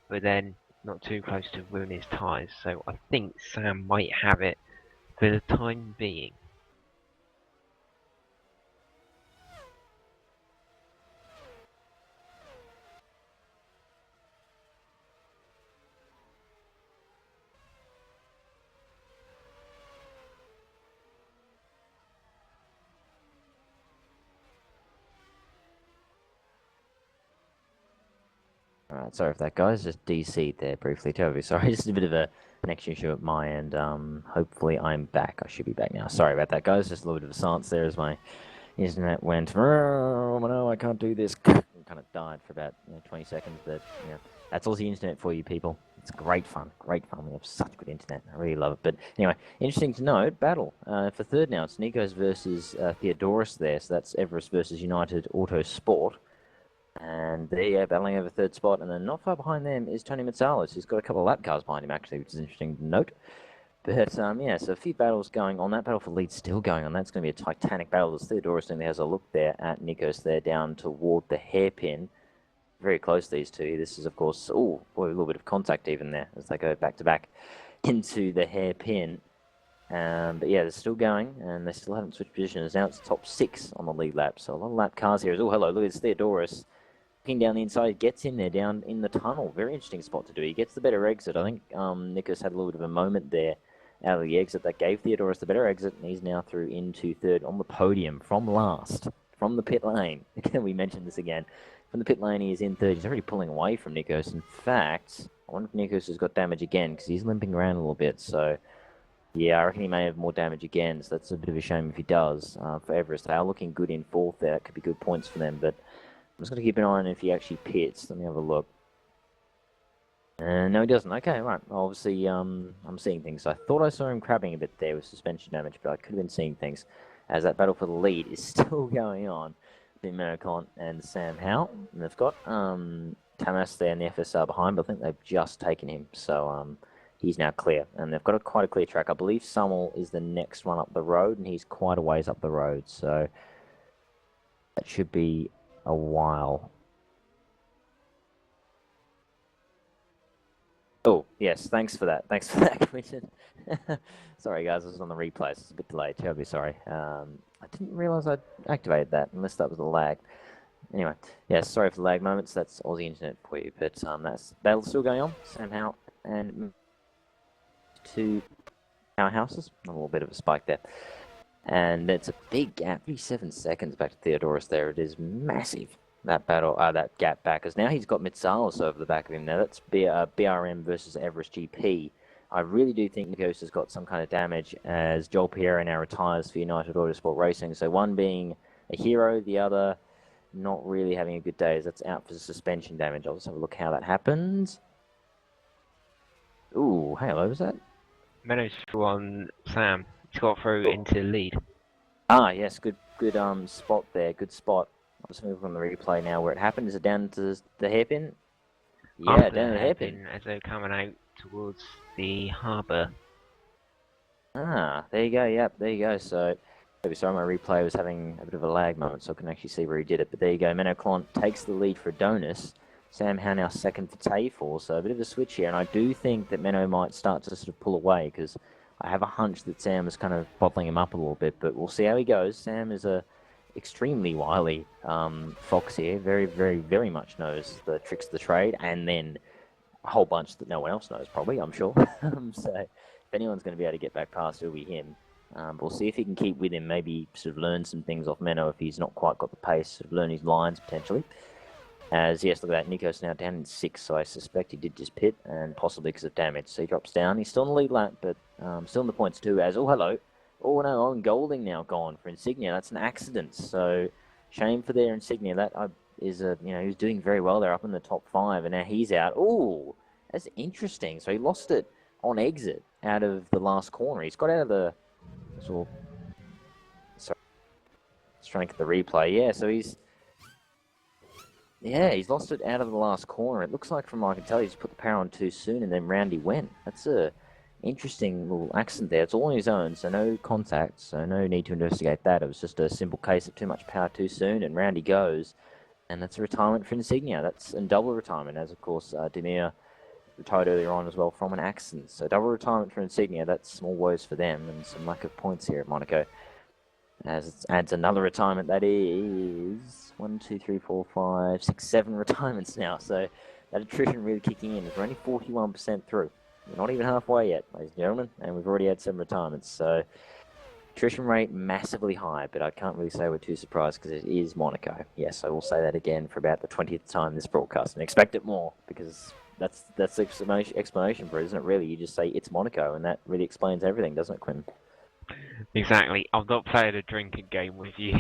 but then not too close to ruin his tyres. So I think Sam might have it for the time being. Alright, sorry for that, guys. Just DC'd there briefly. Terribly sorry. Just a bit of a connection issue at my end. Hopefully I'm back. I should be back now. Sorry about that, guys. Just a little bit of a silence there as my internet went, oh no, I can't do this. And kind of died for about 20 seconds. But that's all the internet for you people. It's great fun. Great fun. We have such good internet. I really love it. But anyway, interesting to note, battle. For third now, it's Nikos versus Theodoros there. So that's Everest versus United Autosport. And they're battling over third spot, and then not far behind them is Tony Mazzalos, who's got a couple of lap cars behind him, actually, which is interesting to note. But, so a few battles going on. That battle for lead still going on. That's going to be a titanic battle as Theodoros only has a look there at Nikos there down toward the hairpin. Very close, these two. This is, of course, a little bit of contact even there as they go back-to-back into the hairpin. But they're still going, and they still haven't switched positions. Now it's top 6 on the lead lap, so a lot of lap cars here. Oh, hello, look, it's Theodoros. Looking down the inside, gets in there, down in the tunnel. Very interesting spot to do. He gets the better exit. I think Nikos had a little bit of a moment there out of the exit that gave Theodoros the better exit, and he's now through into third on the podium from last, from the pit lane. Again, we mentioned this again. From the pit lane, he is in third. He's already pulling away from Nikos. In fact, I wonder if Nikos has got damage again, because he's limping around a little bit. So, yeah, I reckon he may have more damage again, so that's a bit of a shame if he does. For Everest, they are looking good in fourth there. That could be good points for them, but I'm just going to keep an eye on if he actually pits. Let me have a look. No, he doesn't. Okay, right. Obviously, I'm seeing things. I thought I saw him crabbing a bit there with suspension damage, but I could have been seeing things as that battle for the lead is still going on between Menno Klomp and Sam Howe. And they've got Tamas there in the FSR behind, but I think they've just taken him. So he's now clear. And they've got quite a clear track. I believe Summel is the next one up the road, and he's quite a ways up the road. So that should be a while. Oh, yes, thanks for that. Thanks for that, Quinton. Sorry, guys, this is on the replay. It's a bit delayed. Terribly sorry. I didn't realize I'd activated that, unless that was a lag. Anyway, sorry for the lag moments. That's all the internet for you. But that's battle still going on. Sam Howe and two powerhouses. A little bit of a spike there. And it's a big gap, 37 seconds back to Theodoros there. It is massive, that battle, that gap back. Because now he's got Mitsalis over the back of him. Now that's BRM versus Everest GP. I really do think Nikos has got some kind of damage as Joel Piero now retires for United Autosport Racing. So one being a hero, the other not really having a good day as that's out for suspension damage. I'll just have a look how that happens. Ooh, hey, hello, was that? Meadows through on Sam. He's got through into the lead. Ah, yes, good spot there. Good spot. I'm just moving on the replay now where it happened. Is it down to the hairpin? Yeah, After down the to the hairpin. hairpin, as they're coming out towards the harbour. Ah, there you go. Yep, there you go. So, sorry, my replay was having a bit of a lag moment, so I couldn't actually see where he did it. But there you go. Menoclont takes the lead for Adonis. Sam Howe now second for Tayfor. So a bit of a switch here, and I do think that Menno might start to sort of pull away because I have a hunch that Sam is kind of bottling him up a little bit. But we'll see how he goes. Sam is a extremely wily fox here. Very, very, very much knows the tricks of the trade, and then a whole bunch that no one else knows, probably, I'm sure. So if anyone's going to be able to get back past, it'll be him. But we'll see if he can keep with him, maybe sort of learn some things off Menno if he's not quite got the pace, sort of learn his lines potentially. As, yes, look at that, Nico's now down in 6, so I suspect he did just pit, and possibly because of damage. So he drops down. He's still in the lead lap, but still in the points too, as, oh, hello. Oh, no, Owen Golding now gone for Insignia. That's an accident, so shame for their Insignia. That is a, he was doing very well there up in the top 5, and now he's out. Oh, that's interesting. So he lost it on exit out of the last corner. He's got out of the, sorry, just trying to get the replay. Yeah, so he's lost it out of the last corner. It looks like from what I can tell, he's put the power on too soon, and then Roundy went. That's a interesting little accident there. It's all on his own, so no contact, so no need to investigate that. It was just a simple case of too much power too soon, and Roundy goes, and that's a retirement for Insignia. That's a double retirement, as of course Demir retired earlier on as well from an accident. So double retirement for Insignia. That's small woes for them, and some lack of points here at Monaco. As it adds another retirement, that is 1, 2, 3, 4, 5, 6, 7 retirements now. So that attrition really kicking in. We're only 41% through. We're not even halfway yet, ladies and gentlemen, and we've already had 7 retirements. So attrition rate massively high, but I can't really say we're too surprised because it is Monaco. Yes, I will say that again for about the 20th time this broadcast, and expect it more because that's the explanation for it, isn't it? Really, you just say it's Monaco, and that really explains everything, doesn't it, Quinn? Exactly. I've not played a drinking game with you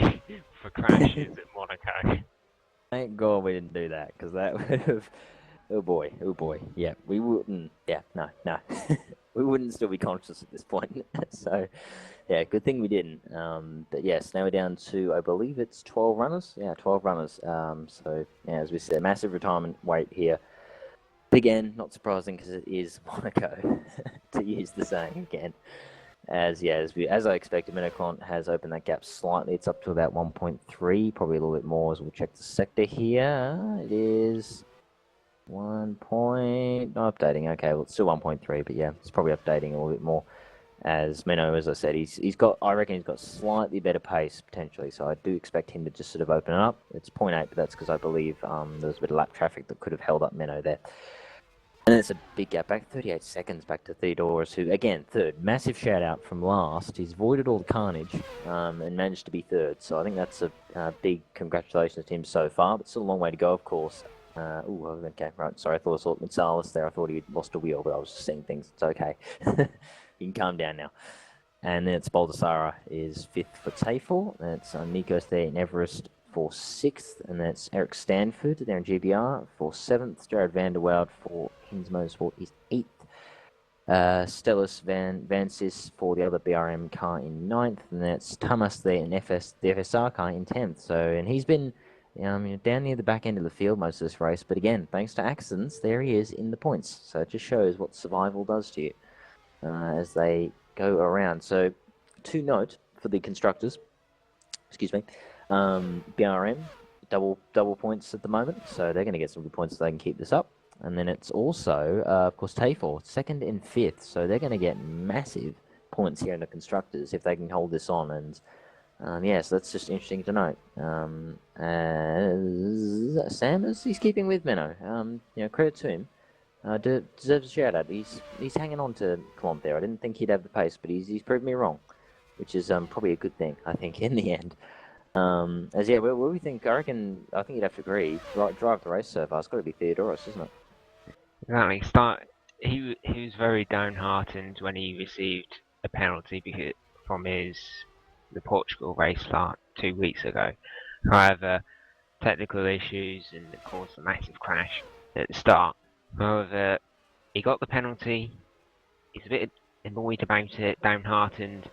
for crashes at Monaco. Thank God we didn't do that, because that would have... Oh boy. Yeah, we wouldn't... Yeah, no. We wouldn't still be conscious at this point. So, yeah, good thing we didn't. But yes, now we're down to, I believe it's 12 runners? Yeah, 12 runners. So, yeah, as we said, massive retirement weight here. But again, not surprising, because it is Monaco, to use the saying again. As I expected, Menoclont has opened that gap slightly. It's up to about 1.3, probably a little bit more as we'll check the sector here. It is 1 point... No, updating. Okay, well, it's still 1.3, but yeah, it's probably updating a little bit more. As Menno, as I said, I reckon he's got slightly better pace, potentially, so I do expect him to just sort of open it up. It's 0.8, but that's because I believe there was a bit of lap traffic that could have held up Menno there. And it's a big gap back, 38 seconds back to Theodorus, who, again, third. Massive shout-out from last. He's avoided all the carnage and managed to be third. So I think that's a big congratulations to him so far, but still a long way to go, of course. Okay, right. Sorry, I thought I saw Mitsalis there. I thought he'd lost a wheel, but I was just seeing things. It's okay. You can calm down now. And then it's Baldassara is 5th for Tayfor. That's Nikos there in Everest for 6th, and that's Eric Stanford there in GBR for 7th. Jared Vanderweld for Kings Motorsport is 8th. Stellus Vansis for the other BRM car in 9th, and that's Thomas there in the FSR car in 10th. So, and he's been down near the back end of the field most of this race, but again, thanks to accidents, there he is in the points. So it just shows what survival does to you as they go around. So, to note for the constructors, BRM double points at the moment, so they're going to get some good points so they can keep this up. And then it's also, of course, Tayfor, 2nd and 5th, so they're going to get massive points here in the constructors if they can hold this on. And yes, that's just interesting to note. Sam, he's keeping with Menno. Credit to him. Deserves a shout out. He's hanging on to Clomp there. I didn't think he'd have the pace, but he's proved me wrong, which is probably a good thing, I think, in the end. What do we think? I think you'd have to agree. Drive the race so far. It's got to be Theodorus, isn't it? Exactly. He was very downhearted when he received a penalty from the Portugal race 2 weeks ago. However, technical issues and it caused a massive crash at the start. However, he got the penalty. He's a bit annoyed about it, downhearted,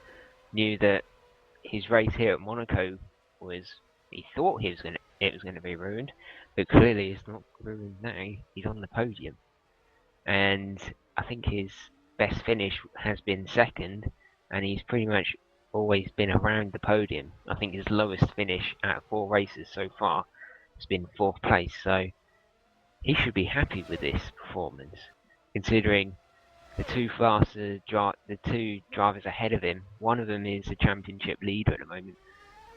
knew that his race here at Monaco was. He thought it was gonna be ruined, but clearly it's not ruined now. He's on the podium, and I think his best finish has been second, and he's pretty much always been around the podium. I think his lowest finish out of 4 races so far has been 4th place, so he should be happy with this performance, considering the the two drivers ahead of him. One of them is a championship leader at the moment,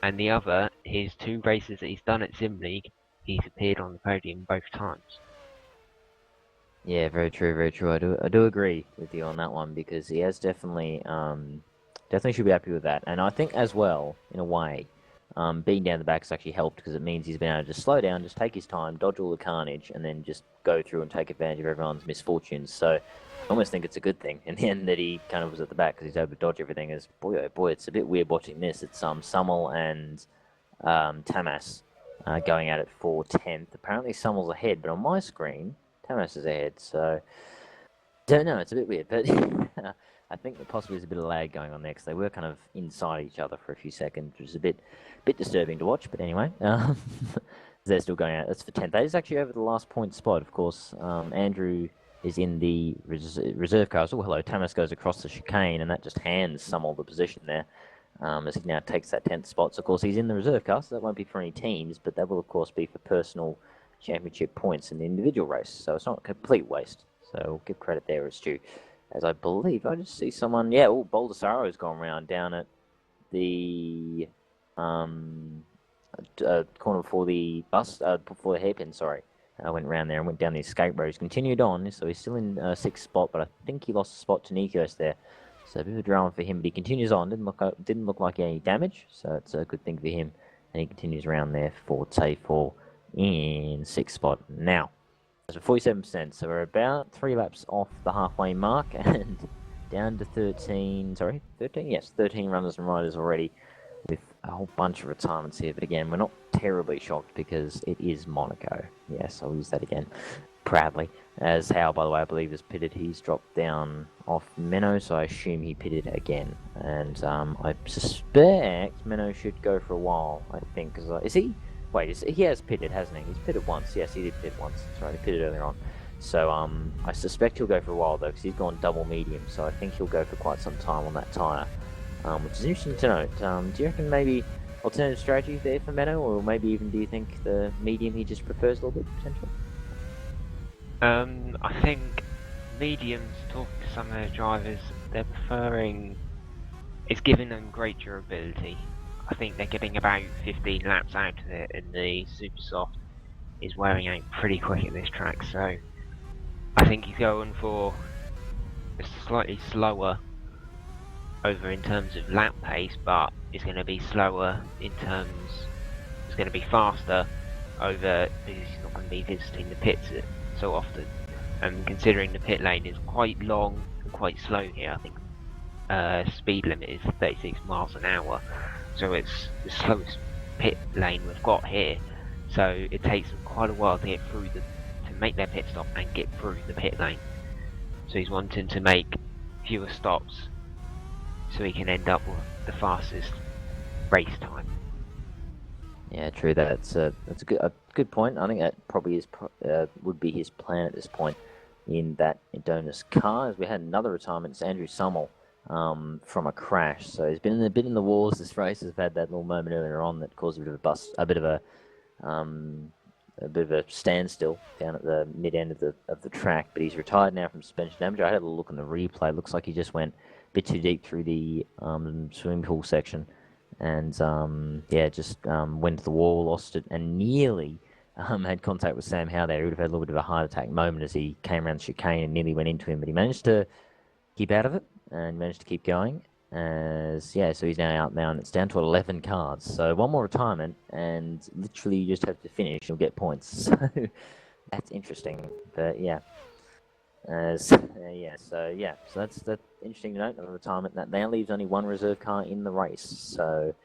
and the other, his 2 races that he's done at SimLeague, he's appeared on the podium both times. Yeah, very true, very true. I do agree with you on that one because he has definitely should be happy with that. And I think as well, in a way, being down the back has actually helped because it means he's been able to just slow down, just take his time, dodge all the carnage, and then just go through and take advantage of everyone's misfortunes. So I almost think it's a good thing in the end that he kind of was at the back because he's able to dodge everything. As boy, oh boy, it's a bit weird watching this. It's Summel and Tamas going at it for 10th. Apparently Summel's ahead, but on my screen, Tamas is ahead. So don't know. It's a bit weird, but I think that possibly there's a bit of lag going on there because they were kind of inside each other for a few seconds, which is a bit disturbing to watch. But anyway, they're still going out. That's for 10th. That is actually over the last point spot, of course. Andrew is in the reserve cars. Oh, hello. Tamas goes across the chicane, and that just hands Summel the position there. As he now takes that 10th spot. So, of course, he's in the reserve car, so that won't be for any teams, but that will, of course, be for personal championship points in the individual race. So it's not a complete waste. So we'll give credit there as due. As I believe, I just see someone, yeah, oh, Baldassaro's gone around down at the corner before the bus, before the hairpin, sorry. I went around there and went down the escape road. He's continued on, so he's still in 6th spot, but I think he lost a spot to Nikos there. So a bit of a drama for him, but he continues on. Didn't look like any damage, so it's a good thing for him. And he continues around there for T4 in 6th spot. Now, so 47%, so we're about 3 laps off the halfway mark and down to 13, yes, 13 runners and riders already with a whole bunch of retirements here. But again, we're not terribly shocked because it is Monaco. Yes, I'll use that again proudly. As Hal, by the way, I believe is pitted. He's dropped down off Menno, so I assume he pitted again. And I suspect Menno should go for a while, I think. Is he? Wait, he has pitted, hasn't he? He's pitted once. Yes, he did pit once. That's right, he pitted earlier on. So I suspect he'll go for a while, though, because he's gone double medium. So I think he'll go for quite some time on that tyre, which is interesting to note. Do you reckon maybe alternative strategy there for Menno, or maybe even do you think the medium he just prefers a little bit, potentially? I think mediums, talking to some of the drivers, they're preferring. It's giving them great durability. I think they're getting about 15 laps out of it, and the super soft is wearing out pretty quick at this track. So I think he's going for a slightly slower over in terms of lap pace, but it's going to be slower in terms. It's going to be faster over because he's not going to be visiting the pits so often. And considering the pit lane is quite long and quite slow here, I think speed limit is 36 miles an hour. So it's the slowest pit lane we've got here. So it takes them quite a while to get through to make their pit stop and get through the pit lane. So he's wanting to make fewer stops so he can end up with the fastest race time. Yeah, true. That's a good point. I think that probably would be his plan at this point in that Adonis car. As we had another retirement, it's Andrew Summel. From a crash, so he's been a bit in the wars this race. Has had that little moment earlier on that caused a bit of a standstill down at the mid end of the track. But he's retired now from suspension damage. I had a look in the replay. Looks like he just went a bit too deep through the swimming pool section, and just went to the wall, lost it, and nearly had contact with Sam Howe there. He would have had a little bit of a heart attack moment as he came around the chicane and nearly went into him, but he managed to keep out of it and managed to keep going. So he's now out now, and it's down to 11 cars. So one more retirement, and literally you just have to finish and you'll get points. So that's interesting. But so that's interesting to note. Another retirement that now leaves only one reserve car in the race. So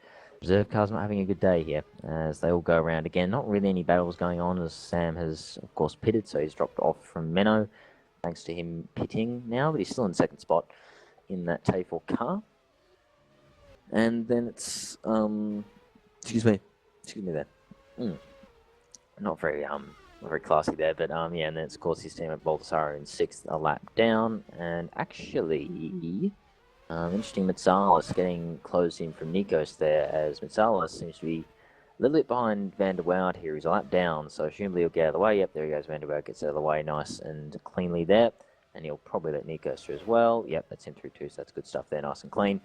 reserve cars not having a good day here as they all go around again. Not really any battles going on as Sam has of course pitted, so he's dropped off from Menno. Thanks to him pitting now, but he's still in 2nd spot. in that T4 car. And then it's, excuse me there. Not very classy there, but yeah, and then it's of course his team at Baldassaro in 6th, a lap down, and actually, interesting, Mitsalis getting closed in from Nikos there, as Mitsalis seems to be a little bit behind Van der Woud here. He's a lap down, so presumably he'll get out of the way. Yep, there he goes, Van der Woud gets out of the way, nice and cleanly there, and he'll probably let Nikos through as well. Yep, that's him through too, so that's good stuff there, nice and clean.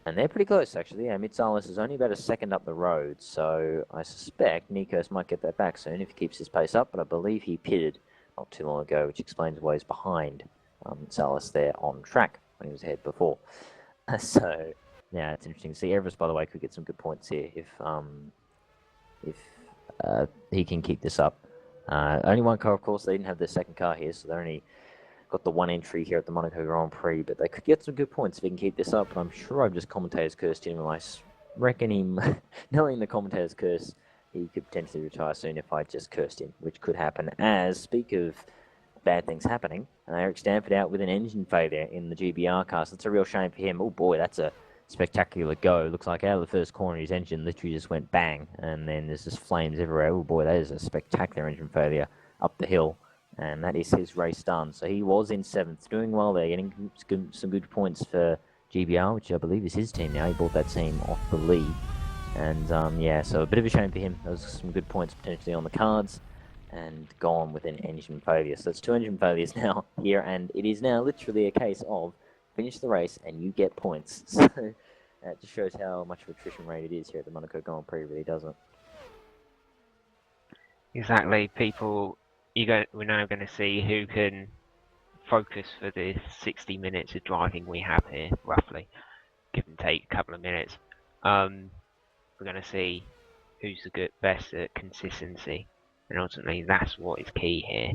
And they're pretty close, actually. Yeah, Mitsalis is only about a second up the road, so I suspect Nikos might get that back soon if he keeps his pace up, but I believe he pitted not too long ago, which explains why he's behind Mitsalis there on track when he was ahead before. So, yeah, it's interesting to see. Everest, by the way, could get some good points here if he can keep this up. Only one car, of course. They didn't have their second car here, so they're only got the one entry here at the Monaco Grand Prix, but they could get some good points if he can keep this up. But I'm sure I've just commentators cursed him, and I reckon him, knowing the commentators curse, he could potentially retire soon if I just cursed him, which could happen. As, speak of bad things happening, Eric Stanford out with an engine failure in the GBR car, so that's a real shame for him. Oh boy, that's a spectacular go. Looks like out of the first corner, his engine literally just went bang, and then there's just flames everywhere. Oh boy, that is a spectacular engine failure up the hill. And that is his race done. So he was in 7th, doing well there, getting some good points for GBR, which I believe is his team now. He bought that team off the lead. And yeah, so a bit of a shame for him. Those some good points potentially on the cards, and gone with an engine failure. So it's 2 engine failures now here, and it is now literally a case of finish the race and you get points. So that just shows how much of attrition rate it is here at the Monaco Grand Prix, really, doesn't it? Exactly. We're now going to see who can focus for the 60 minutes of driving we have here, roughly. Give and take a couple of minutes. We're going to see who's the best at consistency. And ultimately, that's what is key here.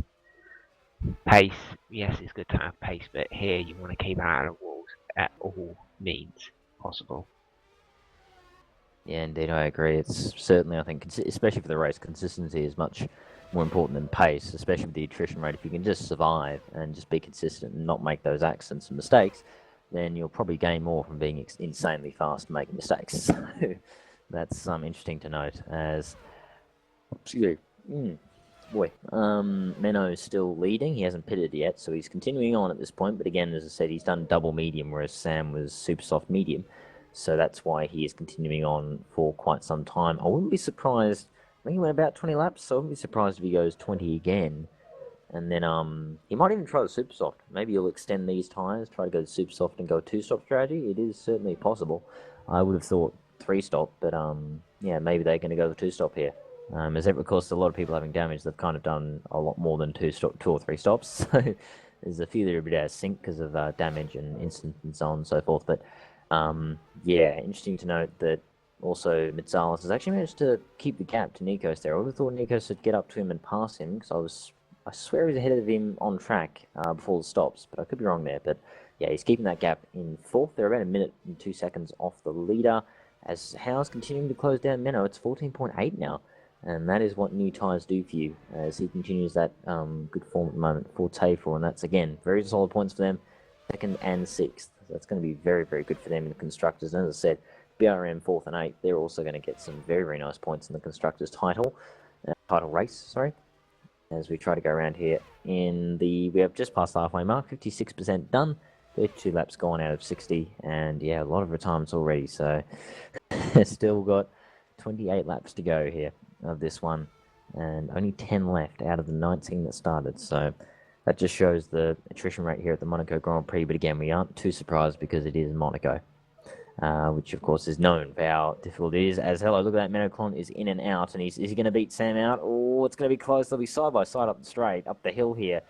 Pace, yes, it's good to have pace, but here you want to keep out of the walls at all means possible. Yeah, indeed, I agree. It's certainly, I think, especially for the race, consistency is much more important than pace, especially with the attrition rate. If you can just survive and just be consistent and not make those accidents and mistakes, then you'll probably gain more from being insanely fast and making mistakes. So that's interesting to note. As Menno's still leading. He hasn't pitted yet, so he's continuing on at this point. But again, as I said, he's done double medium, whereas Sam was super soft medium. So that's why he is continuing on for quite some time. I wouldn't be surprised. I think he went about 20 laps, so I wouldn't be surprised if he goes 20 again. And then he might even try the super soft. Maybe he'll extend these tyres, try to go to super soft and go 2-stop strategy. It is certainly possible. I would have thought 3-stop, but yeah, maybe they're going to go the 2-stop here. As of course, a lot of people having damage, they've kind of done a lot more than 2 or 3 stops. So there's a few that are a bit out of sync because of damage and incidents and so on and so forth. But yeah, interesting to note that also Mitsalis has actually managed to keep the gap to Nikos there. I would have thought Nikos would get up to him and pass him, because I swear he was ahead of him on track before the stops, but I could be wrong there. But yeah, he's keeping that gap in 4th. They're about 1 minute and 2 seconds off the leader. As Howe's continuing to close down Menno, it's 14.8 now. And that is what new tyres do for you, as he continues that good form at the moment for T4. And that's, again, very solid points for them, 2nd and 6th. So that's going to be very, very good for them in the Constructors. And as I said, BRM 4th and 8th, they're also going to get some very, very nice points in the Constructors title race, sorry. As we try to go around here we have just passed the halfway mark, 56% done, 32 laps gone out of 60, and yeah, a lot of retirements already, so still got 28 laps to go here of this one, and only 10 left out of the 19 that started, so that just shows the attrition rate here at the Monaco Grand Prix. But again, we aren't too surprised because it is Monaco, which of course is known for how difficult it is. As hello, look at that, Menno is in and out, and is he going to beat Sam out? Oh, it's going to be close. They'll be side by side up the straight, up the hill here.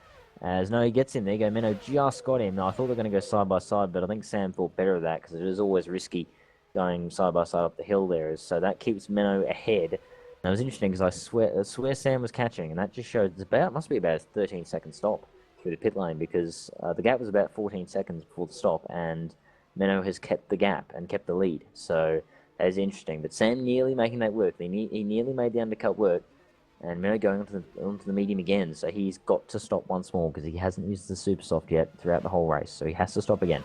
As no, he gets in. There you go, Menno just got him. Now, I thought they were going to go side by side, but I think Sam thought better of that because it is always risky going side by side up the hill there. So that keeps Menno ahead. And it was interesting because I swear Sam was catching, and that just showed must be about a 13-second stop through the pit lane, because the gap was about 14 seconds before the stop, and Menno has kept the gap and kept the lead. So that is interesting. But Sam nearly making that work. He nearly made the undercut work, and Menno going onto the medium again. So he's got to stop once more because he hasn't used the super soft yet throughout the whole race. So he has to stop again.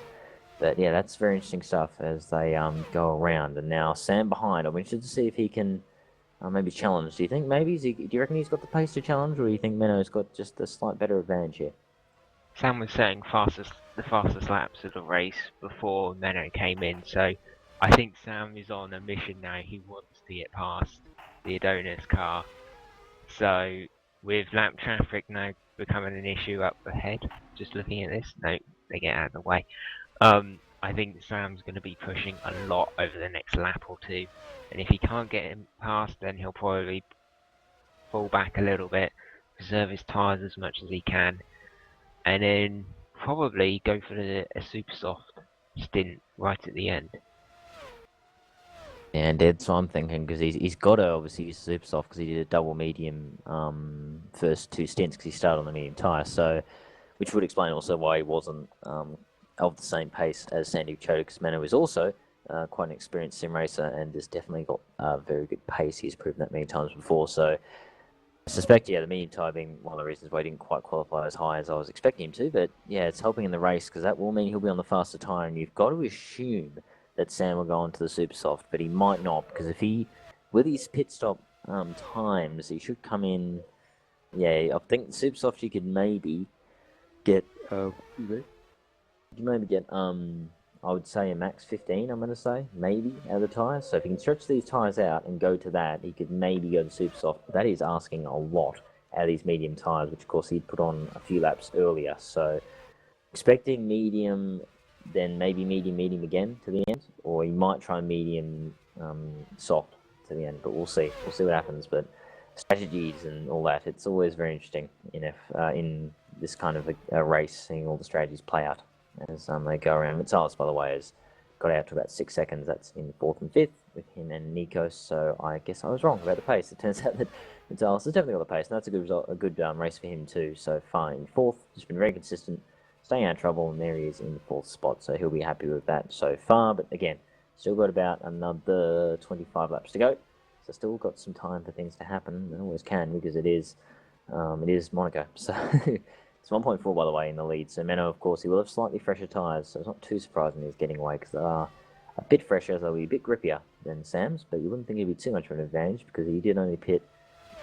But yeah, that's very interesting stuff as they go around. And now Sam behind. I'm interested to see if he can maybe challenge. Do you think maybe do you reckon he's got the pace to challenge, or do you think Menno's got just a slight better advantage here? Sam was saying the fastest laps of the race before Menno came in, so I think Sam is on a mission now. He wants to get past the Adonis car. So with lap traffic now becoming an issue up ahead, just looking at this, no, they get out of the way. I think Sam's going to be pushing a lot over the next lap or two, and if he can't get him past, then he'll probably fall back a little bit, preserve his tyres as much as he can, and then probably go for a super soft stint right at the end. And that's what I'm thinking, because he's got to obviously use super soft because he did a double medium first two stints because he started on the medium tyre. So, which would explain also why he wasn't of the same pace as Sandy Chota, because Menno is also quite an experienced sim racer and has definitely got very good pace. He's proven that many times before. So, I suspect, yeah, the medium tyre being one of the reasons why he didn't quite qualify as high as I was expecting him to. But yeah, it's helping in the race because that will mean he'll be on the faster tyre, and you've got to assume that Sam will go on to the super soft, but he might not, because if he, with his pit stop times, he should come in. Yeah, I think the super soft you could maybe get. I would say a max 15. I'm gonna say maybe out of the tires. So if he can stretch these tires out and go to that, he could maybe go to super soft. But that is asking a lot out of these medium tires, which of course he'd put on a few laps earlier. So expecting medium, then maybe medium again to the end, or he might try medium soft to the end. But we'll see. We'll see what happens. But strategies and all that, it's always very interesting in this kind of a race, seeing all the strategies play out as they go around. Mitsalis, by the way, has got out to about 6 seconds. That's in 4th and 5th with him and Nikos. So I guess I was wrong about the pace. It turns out that Mitsalis has definitely got the pace. And that's a good result, a good race for him too. So far in 4th, just been very consistent, staying out of trouble, and there he is in the 4th spot. So he'll be happy with that so far. But again, still got about another 25 laps to go. So still got some time for things to happen. It always can, because it is Monaco. So it's 1.4, by the way, in the lead. So Menno, of course, he will have slightly fresher tyres, so it's not too surprising he's getting away, because they are a bit fresher, they'll be a bit grippier than Sam's, but you wouldn't think he'd be too much of an advantage, because he did only pit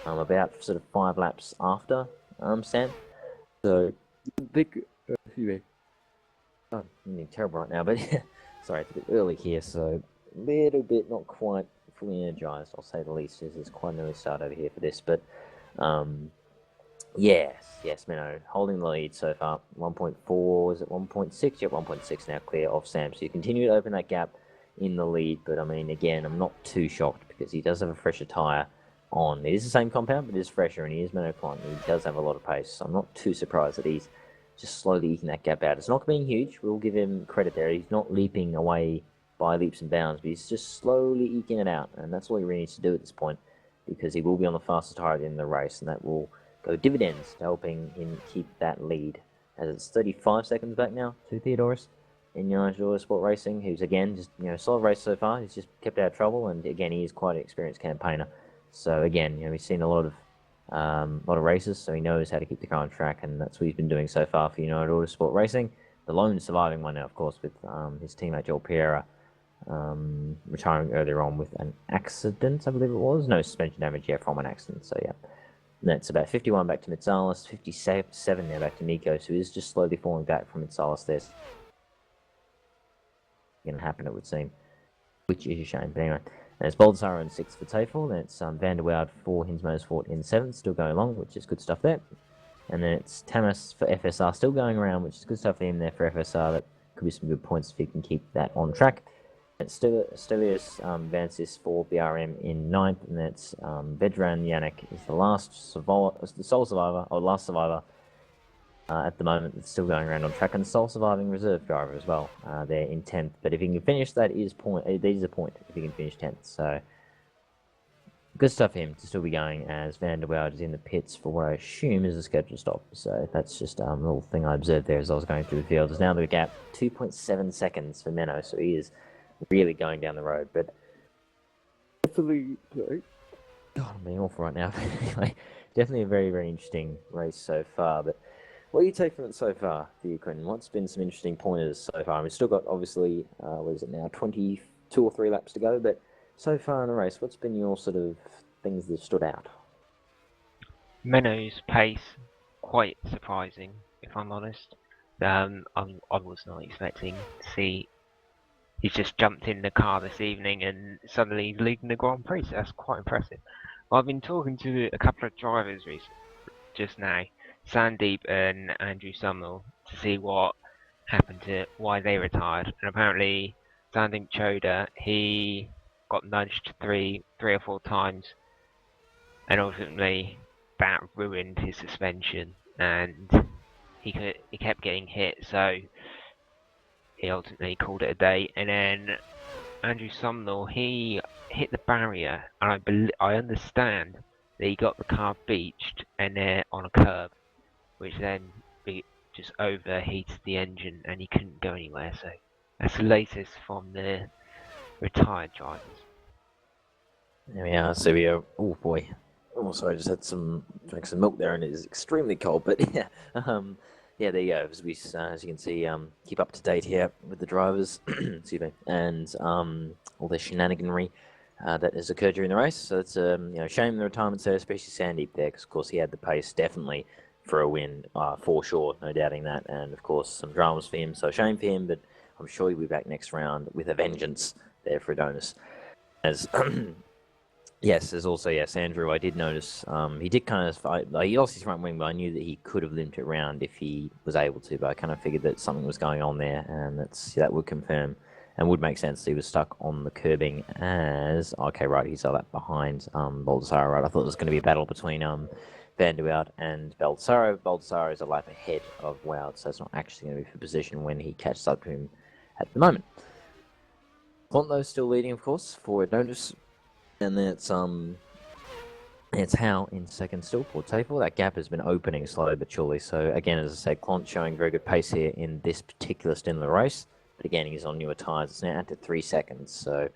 about sort of 5 laps after Sam. So, big... I'm feeling terrible right now, but sorry, it's a bit early here, so a little bit not quite fully energized, I'll say the least. This is quite an early start over here for this, but yes, Menno holding the lead so far. 1.4, is it 1.6? Yep, 1.6 now clear of Sam. So you continue to open that gap in the lead, but I mean, again, I'm not too shocked because he does have a fresher tyre on. It is the same compound, but it is fresher, and he is Menno Klon. He does have a lot of pace, so I'm not too surprised that he's just slowly eking that gap out. It's not being huge, we'll give him credit there. He's not leaping away by leaps and bounds, but he's just slowly eking it out, and that's all he really needs to do at this point, because he will be on the fastest tyre at the end of the race, and that will go dividends to helping him keep that lead. As it's 35 seconds back now to Theodoros in United Sport Racing, who's again just solid race so far. He's just kept out of trouble, and again he is quite an experienced campaigner. So again, we've seen a lot of races, so he knows how to keep the car on track, and that's what he's been doing so far for United Autosport Racing. The lone surviving one now, of course, with his teammate Joel Pereira retiring earlier on with an accident, I believe it was. No suspension damage yet from an accident, so yeah. And that's about 51 back to Mitsalis, 57 now back to Nikos, who is just slowly falling back from Mitsalis. There's going to happen, it would seem, which is a shame. But anyway, and it's Baldassaro in 6th for Tafel. Then it's Van der Woud for Hins Motorsport in 7th, still going along, which is good stuff there. And then it's Tamas for FSR, still going around, which is good stuff for him there for FSR. That could be some good points if he can keep that on track. It's Stelios Vansis for BRM in 9th, and that's Vedran Yannick is the sole survivor, or last survivor at the moment. It's still going around on track, and the sole surviving reserve driver as well. They're in 10th, but if he can finish, that is a point if he can finish 10th. So good stuff for him to still be going, as Van der Woud is in the pits for what I assume is a scheduled stop. So that's just a little thing I observed there as I was going through the field. There's now the gap 2.7 seconds for Menno, so he is really going down the road. But definitely, God, I'm being awful right now. Anyway, definitely a very, very interesting race so far. But What do you take from it so far, for you, Quentin? What's been some interesting pointers so far? We've still got, obviously, what is it now, 22 or 3 laps to go, but so far in the race, what's been your sort of things that stood out? Menno's pace, quite surprising, if I'm honest. I was not expecting to see. He's just jumped in the car this evening and suddenly he's leading the Grand Prix, so that's quite impressive. I've been talking to a couple of drivers just now, Sandeep and Andrew Sumnall, to see what happened to why they retired. And apparently, Sandeep Choda, he got nudged three or four times, and ultimately that ruined his suspension, and he kept getting hit, so he ultimately called it a day. And then Andrew Sumnall, he hit the barrier, and I understand that he got the car beached and on a curb, which then just overheated the engine and he couldn't go anywhere. So that's the latest from the retired drivers. There we are. So we are. Oh boy. Oh, sorry. I just had drank some milk there, and it is extremely cold. But yeah, yeah. There you go. As you can see, keep up to date here with the drivers. Excuse me, and all the shenaniganry that has occurred during the race. So it's shame the retirement there, especially Sandeep there, because of course he had the pace definitely for a win, for sure, no doubting that. And of course some dramas for him. So shame for him, but I'm sure he'll be back next round with a vengeance there for Adonis. As yes, there's also, yes, Andrew, I did notice, he did kind of fight, like, he lost his front wing, but I knew that he could have limped it around if he was able to, but I kind of figured that something was going on there, and that would confirm, and would make sense. He was stuck on the curbing as, okay, right, he's all that behind, Baldassaro, right? I thought it was going to be a battle between, Van der Woud and Baldassaro. Baldassaro is a lap ahead of Woud, so it's not actually going to be for position when he catches up to him at the moment. Ponto's still leading, of course, for Adonis. And then it's Howe in second still for Tafel. That gap has been opening slowly but surely. So again, as I said, Clont showing very good pace here in this particular stint of the race. But again, he's on newer tyres. It's now out to 3 seconds. So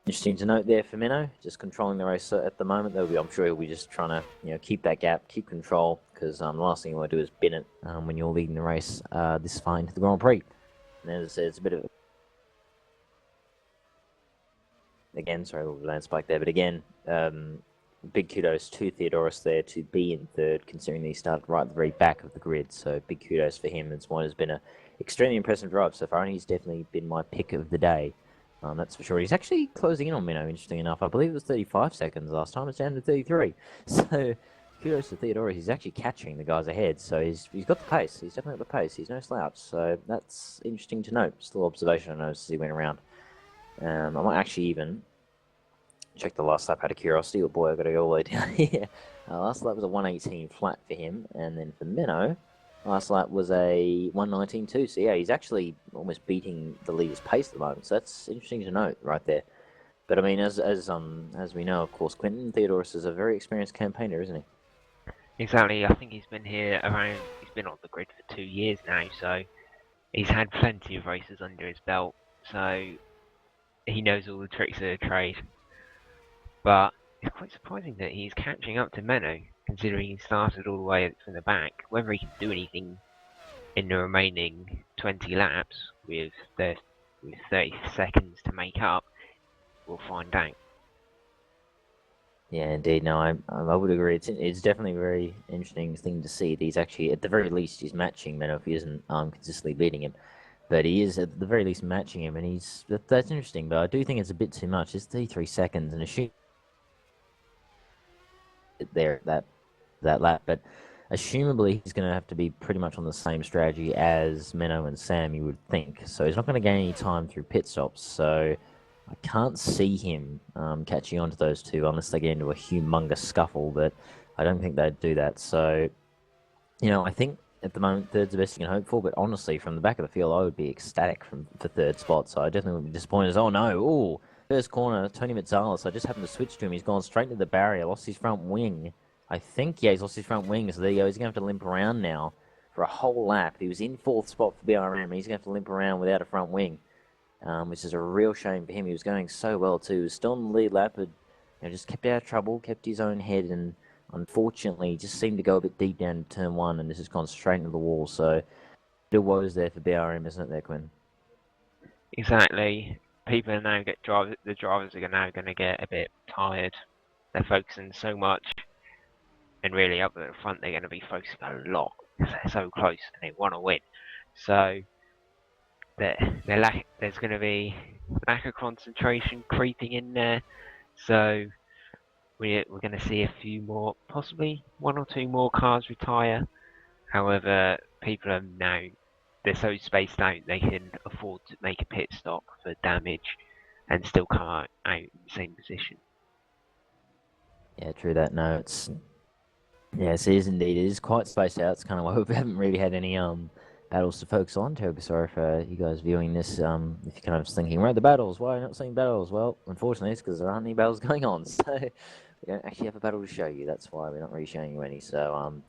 interesting to note there for Menno, just controlling the race at the moment. I'm sure he'll be just trying to keep that gap, keep control, because the last thing you want to do is bin it when you're leading the race this far into the Grand Prix. And as I said, it's a bit of again, sorry, a little land spike there, but again, big kudos to Theodoros there to be in third, considering that he started right at the very back of the grid. So big kudos for him. It's one has been an extremely impressive drive so far, and he's definitely been my pick of the day. That's for sure. He's actually closing in on Minnow, interesting enough. I believe it was 35 seconds last time. It's down to 33. So kudos to Theodoros. He's actually catching the guys ahead. So he's got the pace. He's definitely got the pace. He's no slouch. So that's interesting to note. Still observation I noticed as he went around. I might actually even check the last lap out of curiosity. Oh boy, I've got to go all the way down here. Last lap was a 118 flat for him, and then for Menno, last lap was a 119.2. So yeah, he's actually almost beating the leader's pace at the moment. So that's interesting to note right there. But I mean, as we know, of course, Quentin Theodoros is a very experienced campaigner, isn't he? Exactly. I think he's been he's been on the grid for 2 years now, so he's had plenty of races under his belt. So he knows all the tricks of the trade. But it's quite surprising that he's catching up to Menno, considering he started all the way from the back. Whether he can do anything in the remaining 20 laps with 30 seconds to make up, we'll find out. Yeah, indeed. No, I would agree. It's definitely a very interesting thing to see. That he's actually, at the very least, he's matching Menno if he isn't consistently beating him. But he is, at the very least, matching him, and that's interesting. But I do think it's a bit too much. It's 33 seconds, and assuming there that lap, but assumably he's going to have to be pretty much on the same strategy as Menno and Sam, you would think. So he's not going to gain any time through pit stops. So I can't see him catching on to those two unless they get into a humongous scuffle, but I don't think they'd do that. So, I think at the moment third's the best you can hope for, but honestly, from the back of the field, I would be ecstatic for third spot. So I definitely would be disappointed. Oh no, first corner, Tony Mazzalis. I just happened to switch to him. He's gone straight into the barrier, lost his front wing. I think, yeah, he's lost his front wing. So there you go. He's going to have to limp around now for a whole lap. He was in fourth spot for BRM. He's going to have to limp around without a front wing, which is a real shame for him. He was going so well too. He was still in the lead lap, but just kept out of trouble, kept his own head, and unfortunately, just seemed to go a bit deep down to turn 1, and this has gone straight into the wall. So, still woes there for BRM, isn't it, there, Quinn? Exactly. People are now the drivers are now going to get a bit tired. They're focusing so much, and really up at the front they're going to be focusing a lot because they're so close and they want to win. So there's going to be lack of concentration creeping in there. So we're going to see a few more, possibly 1 or 2 more cars retire. However, people are now, they're so spaced out they can afford to make a pit stop for damage and still come out in the same position. Yeah, true that. No, it's... Yes, it is indeed. It is quite spaced out. It's kind of why we haven't really had any battles to focus on. Terribly sorry for you guys viewing this. If you're kind of thinking, where are the battles? Why are you not seeing battles? Well, unfortunately, it's because there aren't any battles going on. So we don't actually have a battle to show you. That's why we're not really showing you any. So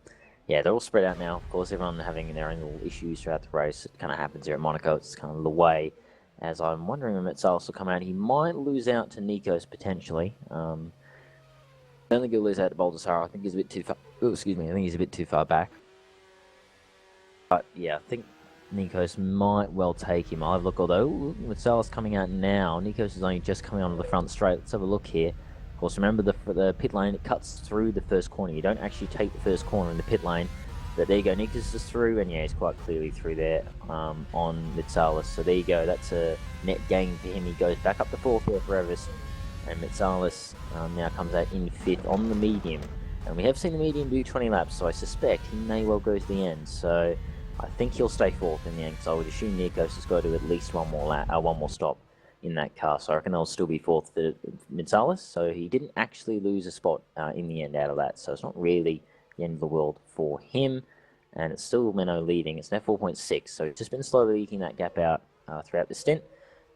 yeah, they're all spread out now. Of course, everyone having their own little issues throughout the race. It kind of happens here at Monaco. It's kind of the way. As I'm wondering when Metsalis will come out. He might lose out to Nikos potentially. I don't think he'll lose out to Baldassare. I think he's a bit too far. Oh, excuse me. I think he's a bit too far back. But yeah, I think Nikos might well take him. I'll have a look. Although with Salas coming out now, Nikos is only just coming onto the front straight. Let's have a look here. Of course, remember the pit lane. It cuts through the first corner. You don't actually take the first corner in the pit lane. But there you go. Nikos is through, and yeah, he's quite clearly through there on Mitsalis. So there you go. That's a net gain for him. He goes back up the 4th there for Evis. And Mitsalis now comes out in 5th on the medium. And we have seen the medium do 20 laps, so I suspect he may well go to the end. So I think he'll stay 4th in the end, because I would assume Nikos has got to do at least one more stop in that car. So I reckon they'll still be 4th for Mitsalis. So he didn't actually lose a spot in the end out of that. So it's not really the end of the world for him. And it's still Menno leading. It's now 4.6. So he's just been slowly eking that gap out throughout the stint.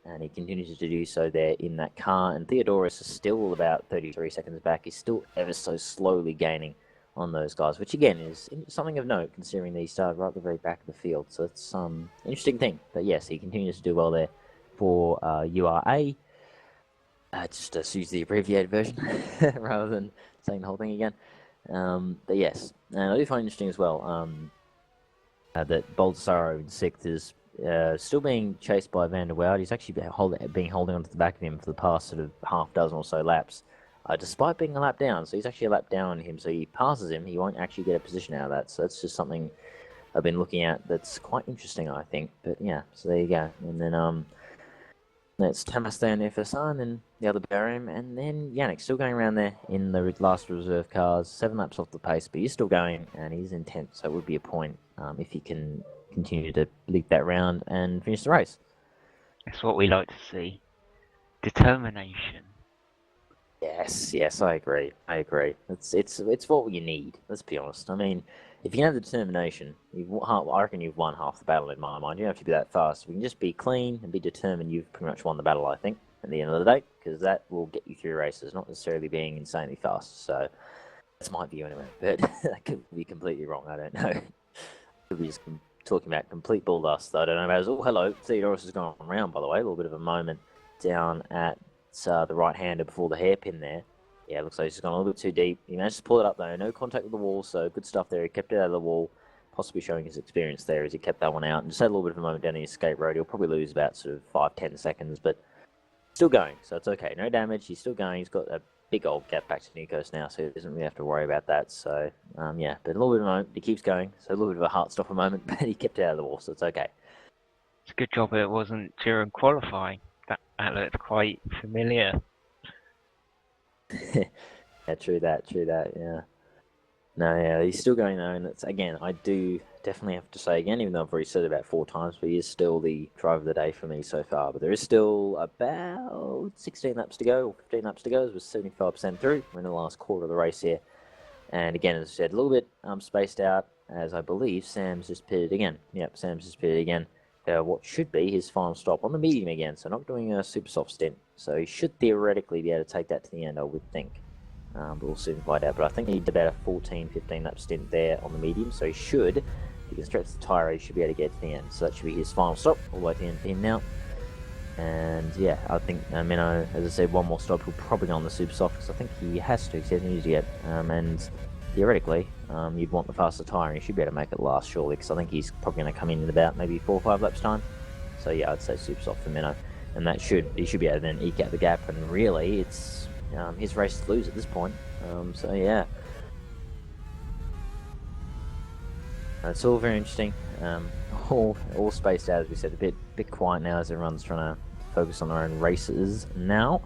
And he continues to do so there in that car. And Theodoros is still about 33 seconds back. He's still ever so slowly gaining on those guys, which again is something of note considering that he started right at the very back of the field. So it's an interesting thing. But yes, he continues to do well there for URA. Just use the abbreviated version rather than saying the whole thing again. But yes, and I do find it interesting as well that Baldassaro in 6th is still being chased by Van der Woud. He's actually been holding onto the back of him for the past sort of half dozen or so laps, despite being a lap down. So he's actually a lap down on him, so he passes him. He won't actually get a position out of that. So that's just something I've been looking at that's quite interesting, I think. But yeah, so there you go. And then that's Tamas there in FSR, and then the other Barim, and then Yannick still going around there in the last reserve cars, 7 laps off the pace, but he's still going, and he's in 10th, so it would be a point if he can continue to lead that round and finish the race. That's what we like to see. Determination. Yes, I agree. It's what you need. Let's be honest. I mean, if you can have the determination, I reckon you've won half the battle in my mind. You don't have to be that fast. If you can just be clean and be determined, you've pretty much won the battle, I think, at the end of the day, because that will get you through races, not necessarily being insanely fast. So that's my view anyway, but that could be completely wrong. I don't know. Could be just talking about complete bull dust. I don't know about it. Oh, hello. Theodoros has gone around, by the way. A little bit of a moment down at the right-hander before the hairpin there. Yeah, looks like he's gone a little bit too deep. He managed to pull it up, though. No contact with the wall, so good stuff there. He kept it out of the wall, possibly showing his experience there as he kept that one out. And just had a little bit of a moment down the escape road. He'll probably lose about sort of 5-10 seconds, but still going, so it's okay. No damage. He's still going. He's got a big old gap back to Nikos now, so he doesn't really have to worry about that. So, yeah, but a little bit of a moment. He keeps going, so a little bit of a heart-stopper moment, but he kept it out of the wall, so it's okay. It's a good job it wasn't during qualifying. That looked quite familiar. Yeah, true that, yeah. No, yeah, he's still going though, and it's, again, I do definitely have to say again, even though I've already said it about 4 times, but he is still the driver of the day for me so far. But there is still about 16 laps to go, or 15 laps to go, as we're 75% through. We're in the last quarter of the race here. And again, as I said, a little bit spaced out, as I believe Sam's just pitted again. Yep, Sam's just pitted again. What should be his final stop on the medium again, so not doing a super soft stint. So he should theoretically be able to take that to the end, I would think. But we'll soon find out. But I think he did about a 14-15 lap stint there on the medium, so he should, if he can stretch the tyre, he should be able to get to the end. So that should be his final stop, all the way to the end for him now. And yeah, I think Menno, as I said, one more stop, he'll probably go on the super soft, because I think he has to, because he hasn't used it yet. And theoretically, you'd want the faster tyre, and he should be able to make it last, surely, because I think he's probably going to come in about maybe 4 or 5 laps time. So yeah, I'd say super soft for Minnow, and he should be able to then eke out the gap, and really, it's his race to lose at this point. So yeah. It's all very interesting. All spaced out, as we said, a bit quiet now as everyone's trying to focus on their own races now.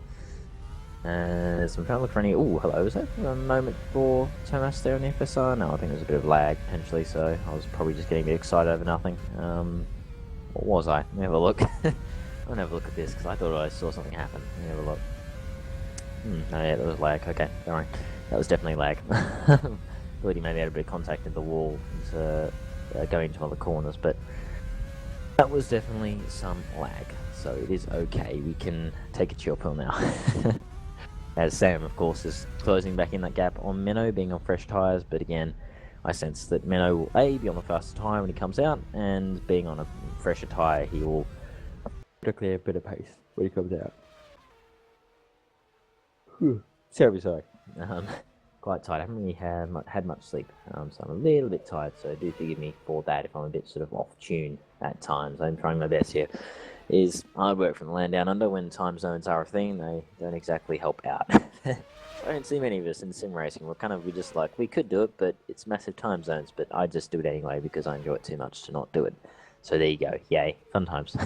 So I'm trying to look for any. Oh, hello. Was that a moment for Thomas there on the FSR? No, I think there was a bit of lag potentially, so I was probably just getting a bit excited over nothing. What was I? Let me have a look. I'm gonna have a look at this because I thought I saw something happen. Let me have a look. Oh yeah, that was lag. Okay, don't worry. That was definitely lag. Thought he maybe had a bit of contact with the wall going into one of the corners, but that was definitely some lag. So it is okay. We can take a chill pill now. As Sam, of course, is closing back in that gap on Minnow, being on fresh tyres, but again, I sense that Minnow will A, be on the faster tyre when he comes out, and being on a fresher tyre, he will declare a bit of pace when he comes out. Terribly sorry. Quite tired. I haven't really had much sleep, so I'm a little bit tired, so do forgive me for that if I'm a bit sort of off tune at times. I'm trying my best here. I work from the land down under. When time zones are a thing, they don't exactly help out. I don't see many of us in sim racing. We just like, we could do it, but it's massive time zones, but I just do it anyway because I enjoy it too much to not do it. So there you go. Yay. Fun times.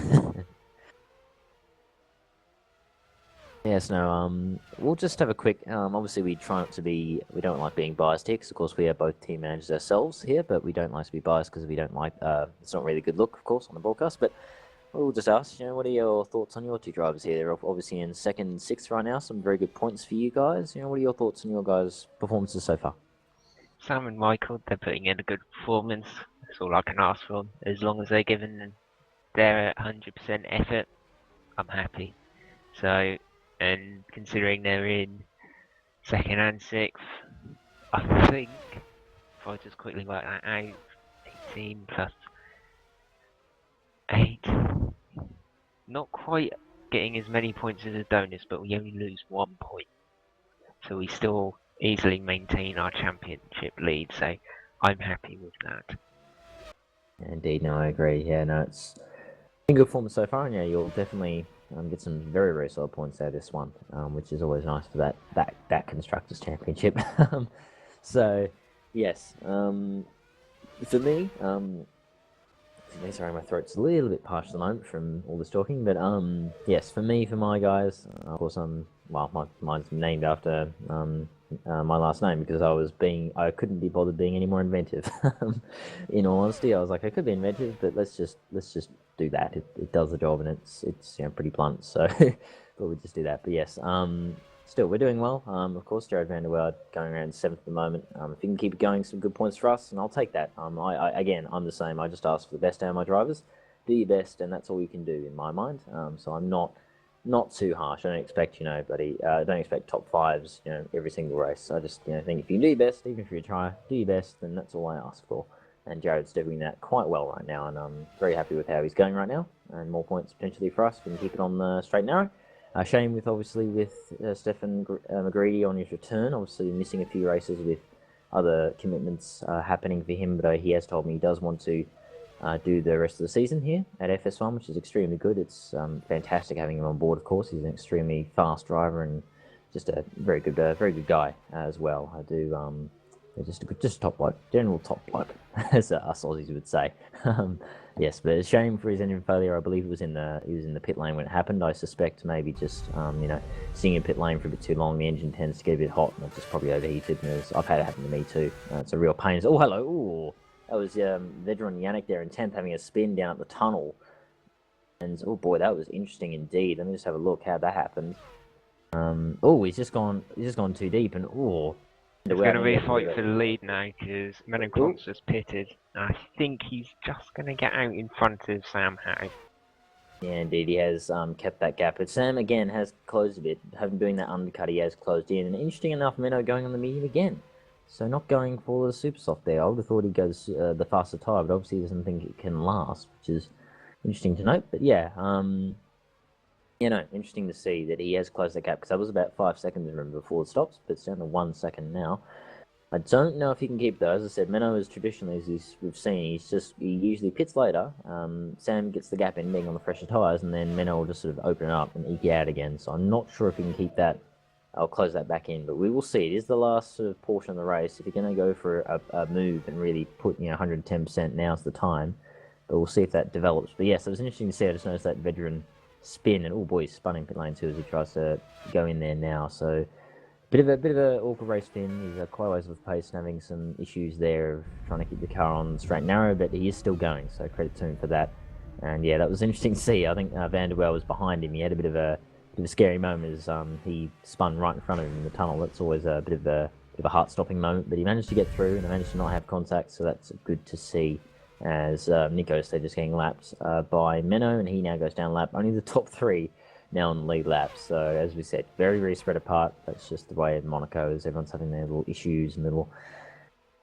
Yes, no, we'll just have a quick, obviously we don't like being biased here, because of course we are both team managers ourselves here, but we don't like to be biased because we don't like, it's not really a good look, of course, on the broadcast, but we'll just ask, what are your thoughts on your two drivers here? They're obviously in 2nd and 6th right now, some very good points for you guys. What are your thoughts on your guys' performances so far? Sam and Michael, they're putting in a good performance. That's all I can ask for. As long as they're giving their 100% effort, I'm happy. So, and considering they're in 2nd and 6th, I think, if I just quickly work that out, 18 plus 8, not quite getting as many points as Adonis, but we only lose 1 point. So we still easily maintain our championship lead, so I'm happy with that. Indeed, no, I agree. Yeah, no, it's been good performance so far, and yeah, you'll definitely get some very, very solid points out of this one, which is always nice for that Constructors Championship. So, yes, for me, sorry, my throat's a little bit parched at the moment from all this talking, but yes, for my guys, of course, mine's named after my last name because I couldn't be bothered being any more inventive. In all honesty, I was like, I could be inventive, but let's just do that. It does the job, and it's pretty blunt, so but we'll just do that. But yes, still, we're doing well. Of course, Jared Van der Waal going around 7th at the moment. If you can keep it going, some good points for us, and I'll take that. I'm the same. I just ask for the best out of my drivers. Do your best, and that's all you can do in my mind. So I'm not too harsh. I don't expect, don't expect top 5s, every single race. I just, think if you do your best, even if you try, do your best, then that's all I ask for. And Jared's doing that quite well right now, and I'm very happy with how he's going right now. And more points potentially for us. We can keep it on the straight and narrow. Shame with Stefan McGreedy on his return, obviously missing a few races with other commitments happening for him, but he has told me he does want to do the rest of the season here at FS1, which is extremely good. It's fantastic having him on board, of course. He's an extremely fast driver and just a very good guy as well. I do, just top bloke, general top bloke, as us Aussies would say. Yes, but it's a shame for his engine failure. I believe he was in the pit lane when it happened. I suspect maybe just sitting in pit lane for a bit too long, the engine tends to get a bit hot, and it just probably overheated. And I've had it happen to me too. It's a real pain. Oh, hello. Ooh, that was veteran Yannick there in 10th having a spin down at the tunnel. And oh boy, that was interesting indeed. Let me just have a look how that happened. He's just gone too deep, and It's going to be a fight for the lead now because Menoncont's just pitted. I think he's just going to get out in front of Sam Howe. Yeah, indeed, he has kept that gap. But Sam, again, has closed a bit. Having doing that undercut, he has closed in. And interesting enough, Menno going on the medium again. So not going for the super soft there. I would have thought he goes the faster tyre, but obviously he doesn't think it can last, which is interesting to note. But yeah, interesting to see that he has closed that gap, because that was about 5 seconds, remember, before it stops, but it's down to 1 second now. I don't know if he can keep though. As I said, Menno is traditionally, as we've seen, he usually pits later. Sam gets the gap in, being on the fresher tyres, and then Menno will just sort of open it up and eke out again. So I'm not sure if he can keep that. I'll close that back in, but we will see. It is the last sort of portion of the race. If you're going to go for a move and really put 110%, now's the time. But we'll see if that develops. But yes, it was interesting to see. I just noticed that veteran spin, and oh boy, he's spun in pit lane too as he tries to go in there now. So bit of a awkward race for him. He's quite a ways with pace and having some issues there of trying to keep the car on straight and narrow, but he is still going, so credit to him for that. And yeah, that was interesting to see. I think Van der Wel was behind him. He had a bit of a scary moment as he spun right in front of him in the tunnel. That's always a bit of a heart-stopping moment, but he managed to get through and managed to not have contact, so that's good to see. As Nico said, just getting lapped by Menno, and he now goes down lap. Only the top three now on the lead lap. So as we said, very, very spread apart. That's just the way in Monaco is. Everyone's having their little issues and little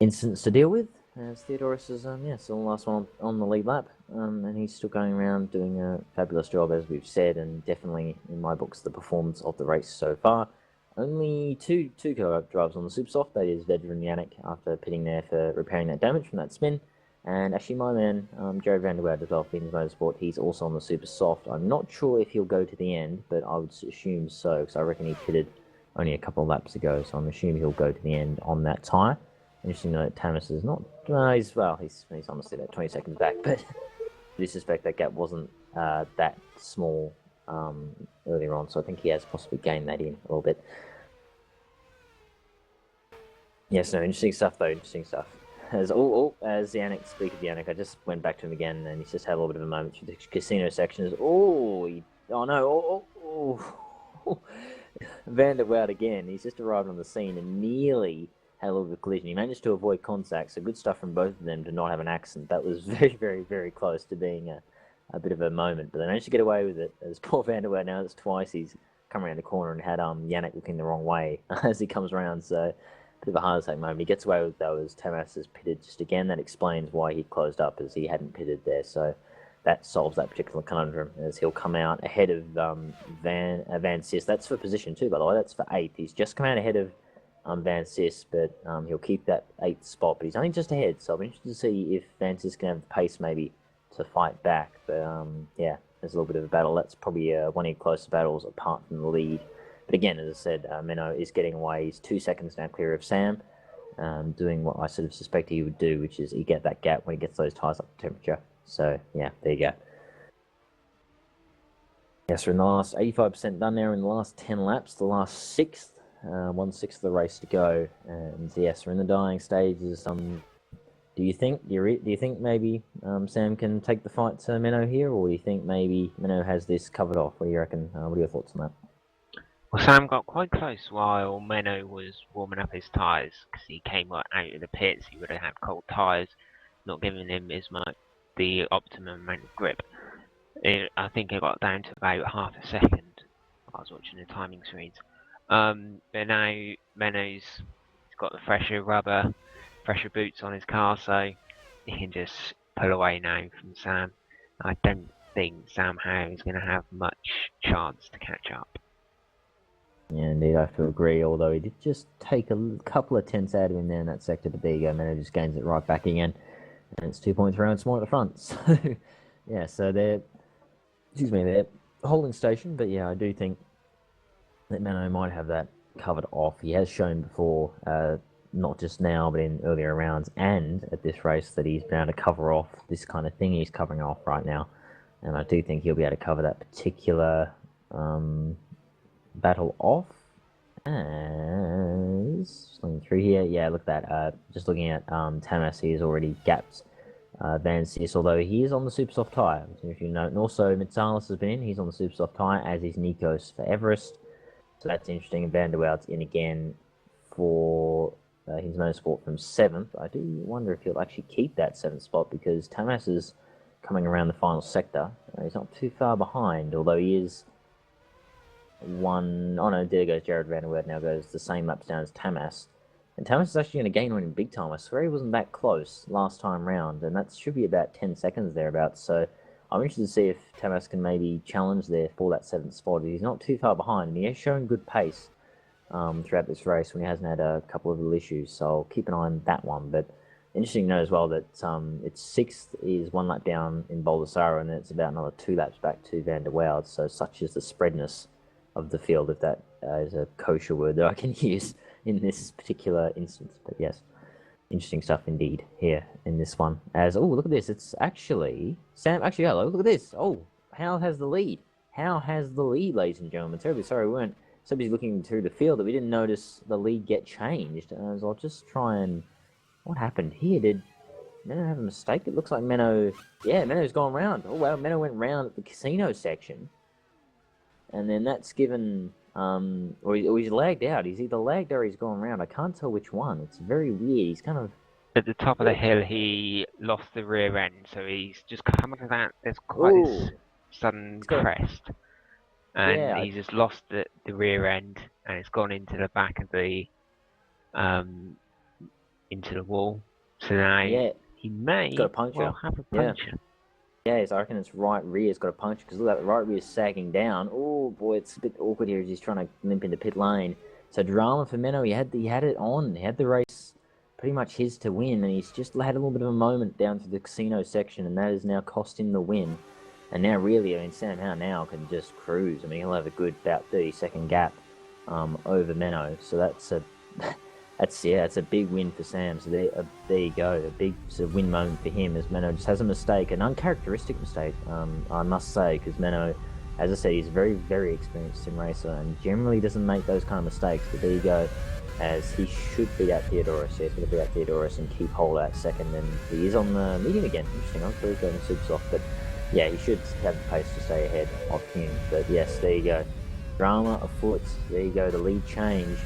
incidents to deal with. As Theodorus is still the last one on the lead lap, and he's still going around doing a fabulous job, as we've said, and definitely in my books the performance of the race so far. Only two drivers on the super soft. That is Vedra and Yannick after pitting there for repairing that damage from that spin. And actually, my man, Jared Van der Woude as well, Beans Motorsport, he's also on the super soft. I'm not sure if he'll go to the end, but I would assume so, because I reckon he pitted only a couple of laps ago, so I'm assuming he'll go to the end on that tyre. Interesting to know that Tamas is not, he's honestly about 20 seconds back, but I do suspect that gap wasn't that small earlier on, so I think he has possibly gained that in a little bit. Yes, no, interesting stuff though, interesting stuff. As Yannick, speak of Yannick, I just went back to him again, and he's just had a little bit of a moment through the casino sections. Van der Woude again. He's just arrived on the scene and nearly had a little bit of collision. He managed to avoid contact, so good stuff from both of them to not have an accident. That was very, very, very close to being a bit of a moment, but they managed to get away with it. As poor Van der Woude, now that's twice he's come around the corner and had Yannick looking the wrong way as he comes around, so bit of a heart attack moment. He gets away with though as Tamas has pitted just again. That explains why he closed up, as he hadn't pitted there. So that solves that particular conundrum, as he'll come out ahead of Van Sis. That's for position 2, by the way. That's for 8th. He's just come out ahead of Van Sis, but he'll keep that 8th spot. But he's only just ahead, so I'm interested to see if Van Sis can have the pace maybe to fight back. But yeah, there's a little bit of a battle. That's probably one of your closer battles apart from the lead. But again, as I said, Menno is getting away. He's 2 seconds now clear of Sam, doing what I sort of suspect he would do, which is he get that gap when he gets those tyres up to temperature. So, yeah, there you go. Yes, we're in the last 85% done now in the last 10 laps, the last 6th, 1/6 of the race to go. And yes, we're in the dying stages. Do you think maybe Sam can take the fight to Menno here, or do you think maybe Menno has this covered off? What do you reckon? What are your thoughts on that? Well, Sam got quite close while Menno was warming up his tyres, because he came out of the pits. He would have had cold tyres, not giving him as much the optimum amount of grip. I think it got down to about half a second. I was watching the timing screens. But now Menno's got the fresher rubber, fresher boots on his car, so he can just pull away now from Sam. I don't think Sam Howe is going to have much chance to catch up. Yeah, indeed, I have to agree, although he did just take a couple of tenths out of him there in that sector, but there you go, Menno just gains it right back again, and it's 2.3 rounds more at the front. So, yeah, so they're holding station, but yeah, I do think that Menno might have that covered off. He has shown before, not just now, but in earlier rounds and at this race, that he's been able to cover off this kind of thing he's covering off right now, and I do think he'll be able to cover that particular battle off. As looking through here, yeah, look at that. Just looking at Tamas, he has already gapped Van Sis, although he is on the super soft tyre, if you note. And also Mitsalis has been in, he's on the super soft tyre, as is Nikos for Everest. So that's interesting. And Van der Woude's in again for his motorsport from 7th. I do wonder if he'll actually keep that 7th spot, because Tamas is coming around the final sector. He's not too far behind, although he is there goes Jared Van der Woude, now goes the same laps down as Tamas. And Tamas is actually going to gain on him big time. I swear he wasn't that close last time round, and that should be about 10 seconds thereabouts. So I'm interested to see if Tamas can maybe challenge there for that 7th spot. He's not too far behind, and he has shown good pace throughout this race when he hasn't had a couple of little issues. So I'll keep an eye on that one. But interesting to know as well that it's 6th is 1 lap down in Baldessaro, and then it's about another 2 laps back to Van der Waals. So such is the spreadness of the field, if that is a kosher word that I can use in this particular instance. But yes, interesting stuff indeed here in this one. As, oh, look at this. It's actually, Sam, actually, hello, look at this. Oh, Hal has the lead. Hal has the lead, ladies and gentlemen. Terribly sorry we weren't so busy looking through the field that we didn't notice the lead get changed. As I'll just try and, what happened here? Did Menno have a mistake? It looks like Menno, yeah, Menno's gone round. Oh, wow, Menno went round at the casino section. And then that's given, or he's lagged out. He's either lagged or he's gone round. I can't tell which one. It's very weird. He's kind of... At the top of the hill, he lost the rear end, so he's just coming to that. There's quite this sudden crest, and he's just lost the rear end, and it's gone into the back of the, into the wall. So now he may got a puncture. Well have a puncture. Yeah, so I reckon its right rear's got a puncture, because look at that, the right rear's sagging down. Oh boy, it's a bit awkward here as he's trying to limp into pit lane. So drama for Menno, he had it on. He had the race pretty much his to win, and he's just had a little bit of a moment down through the casino section, and that has now cost him the win. And now really, I mean, Sam Howe now can just cruise. I mean, he'll have a good about 30-second gap over Menno. So that's a that's a big win for Sam. So there you go, a big sort of win moment for him as Menno just has a mistake, an uncharacteristic mistake, I must say, because Menno, as I said, he's a very, very experienced sim racer and generally doesn't make those kind of mistakes. But there you go, as he should beat out Theodoros. Yeah, he's going to beat out Theodoros and keep hold of that second, and he is on the medium again. Interesting, I thought he was going super soft, but yeah, he should have the pace to stay ahead of him. But yes, there you go, drama afoot. There you go, the lead change.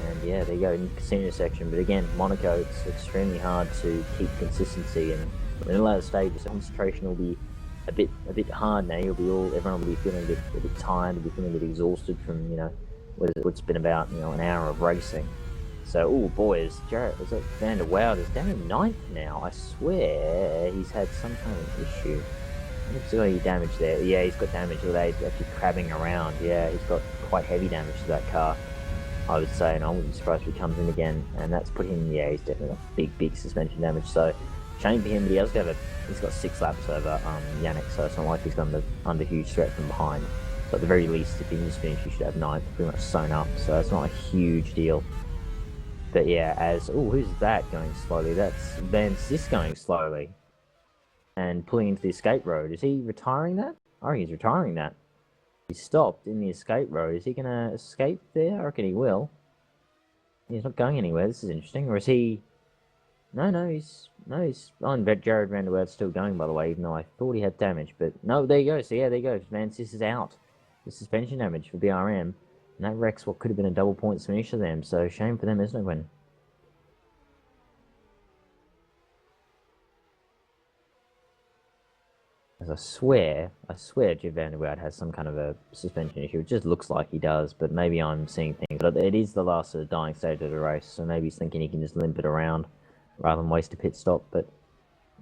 And yeah, there you go, in the casino section. But again, Monaco, it's extremely hard to keep consistency, and in the later stages, concentration will be a bit hard now. Everyone will be feeling a bit tired, will be feeling a bit exhausted from, you know, what's been about, you know, an hour of racing. So, oh boy, is that Van der Waals is down in 9th now. I swear he's had some kind of issue. He's got any damage there. Yeah, he's got damage. Look at that, he's actually crabbing around. Yeah, he's got quite heavy damage to that car, I would say, and I wouldn't be surprised if he comes in again. And that's put him, yeah, he's definitely got big suspension damage. So shame for him, but he's got 6 laps over Yannick, so it's not like he's under huge threat from behind. So at the very least, if he can just finish, he should have 9th, pretty much sewn up. So it's not a huge deal. But yeah, who's that going slowly? That's Van Sis going slowly and pulling into the escape road. Is he retiring that? I reckon he's retiring that. He stopped in the escape road. Is he going to escape there? I reckon he will. He's not going anywhere. This is interesting. Or is he... No, he's... Oh, and Jared Van der Waals still going, by the way, even though I thought he had damage. But no, there you go. So yeah, there you go. Van Sis is out. The suspension damage for BRM. And that wrecks what could have been a double points finish for them. So shame for them, isn't it, Gwen? As I swear Jared Van der Waals has some kind of a suspension issue. It just looks like he does, but maybe I'm seeing things. But it is the last sort of dying stage of the race, so maybe he's thinking he can just limp it around rather than waste a pit stop. But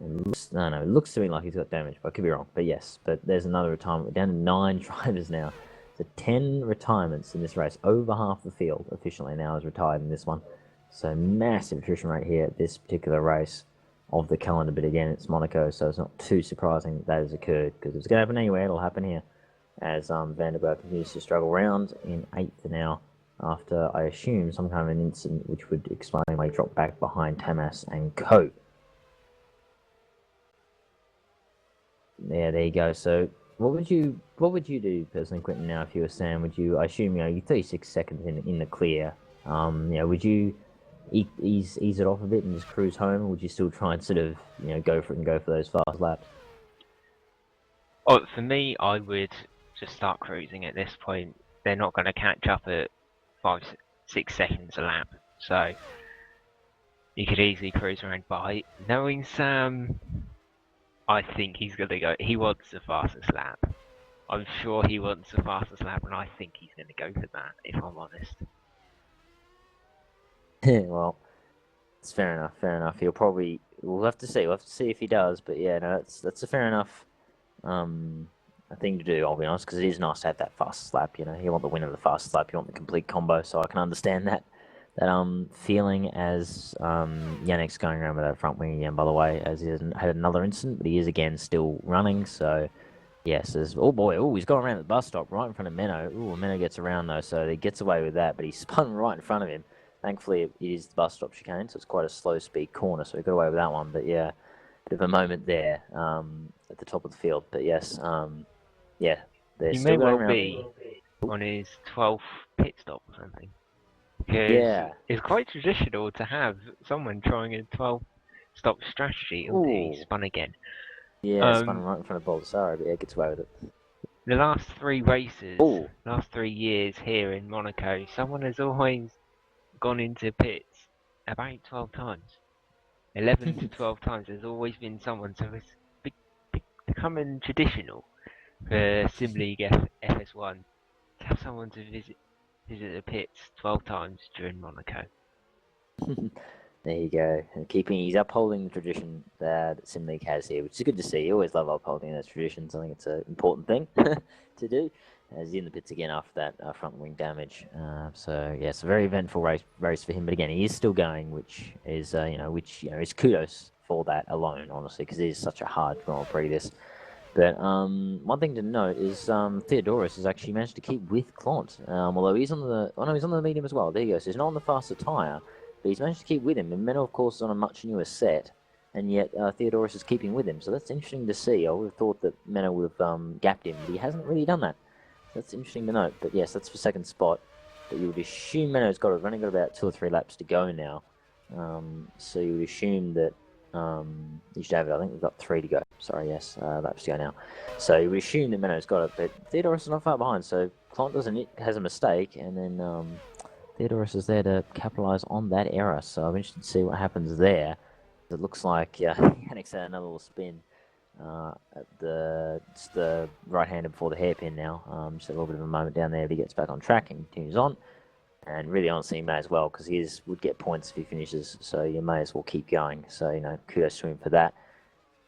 it looks to me like he's got damage, but I could be wrong. But yes, but there's another retirement. We're down to 9 drivers now. So 10 retirements in this race. Over half the field officially now is retired in this one. So massive attrition rate here at this particular race of the calendar, but again, it's Monaco, so it's not too surprising that has occurred, because if it's going to happen anywhere, it'll happen here, as Van der Waals continues to struggle around in 8th now, after, I assume, some kind of an incident which would explain why he dropped back behind Tamas and Co. Yeah, there you go. So, what would you do personally, Quentin, now if you were Sam? Would you, I assume, you know, you're 36 seconds in the clear, you know, would you ease it off a bit and just cruise home, or would you still try and sort of, you know, go for it and go for those fast laps? Oh, for me, I would just start cruising at this point. They're not going to catch up at 5-6 seconds a lap, so you could easily cruise around by. Knowing Sam, I think he's going to go. He wants the fastest lap. I'm sure he wants the fastest lap, and I think he's going to go for that, if I'm honest. Well, it's fair enough. We'll have to see if he does, but yeah, no, that's a fair enough thing to do, I'll be honest, because it is nice to have that fast slap. You want the win of the fast slap, you want the complete combo, so I can understand that feeling as Yannick's going around with that front wing again, by the way, as he hasn't had another incident, but he is again still running, so yes, oh boy, he's going around the bus stop right in front of Menno. Menno gets around though, so he gets away with that, but he spun right in front of him. Thankfully, it is the bus stop chicane, so it's quite a slow speed corner, so he got away with that one, but yeah, bit of a moment there at the top of the field, but yes, yeah, they're He still may going well around. be on his 12th pit stop or something. Because Yeah. it's quite traditional to have someone trying a 12-stop strategy. Oh, he spun again. Yeah, spun right in front of Baldassare, but yeah, gets away with it. The last 3 races, last 3 years here in Monaco, someone has always gone into pits about 12 times. 11 to 12 times. There's always been someone, so it's becoming traditional for SimLeague FS1 to have someone to visit the pits 12 times during Monaco. There you go. And he's upholding the tradition that SimLeague has here, which is good to see. You always love upholding those traditions. I think it's an important thing to do. As he's in the pits again after that front wing damage. So yeah, it's a very eventful race for him. But again, he is still going, which is is kudos for that alone, honestly, because it is such a hard Grand Prix this. But one thing to note is Theodorus has actually managed to keep with Clont, although he's on the medium as well. There you go. So he's not on the faster tyre, but he's managed to keep with him. And Menno, of course, is on a much newer set, and yet Theodorus is keeping with him. So that's interesting to see. I would have thought that Menno would have gapped him, but he hasn't really done that. That's interesting to note. But yes, that's for second spot. But you would assume Menno's only got about 2 or 3 laps to go now. So you would assume that you should have it. I think we've got 3 to go. Sorry, yes, laps to go now. So you would assume that Menno's got it, but Theodorus is not far behind. So Clont has a mistake, and then Theodorus is there to capitalise on that error. So I'm interested to see what happens there. It looks like Yannick's had another little spin at the right-hander before the hairpin now. Just a little bit of a moment down there, but he gets back on track and continues on. And really, honestly, he may as well, because he would get points if he finishes. So you may as well keep going. So kudos to him for that.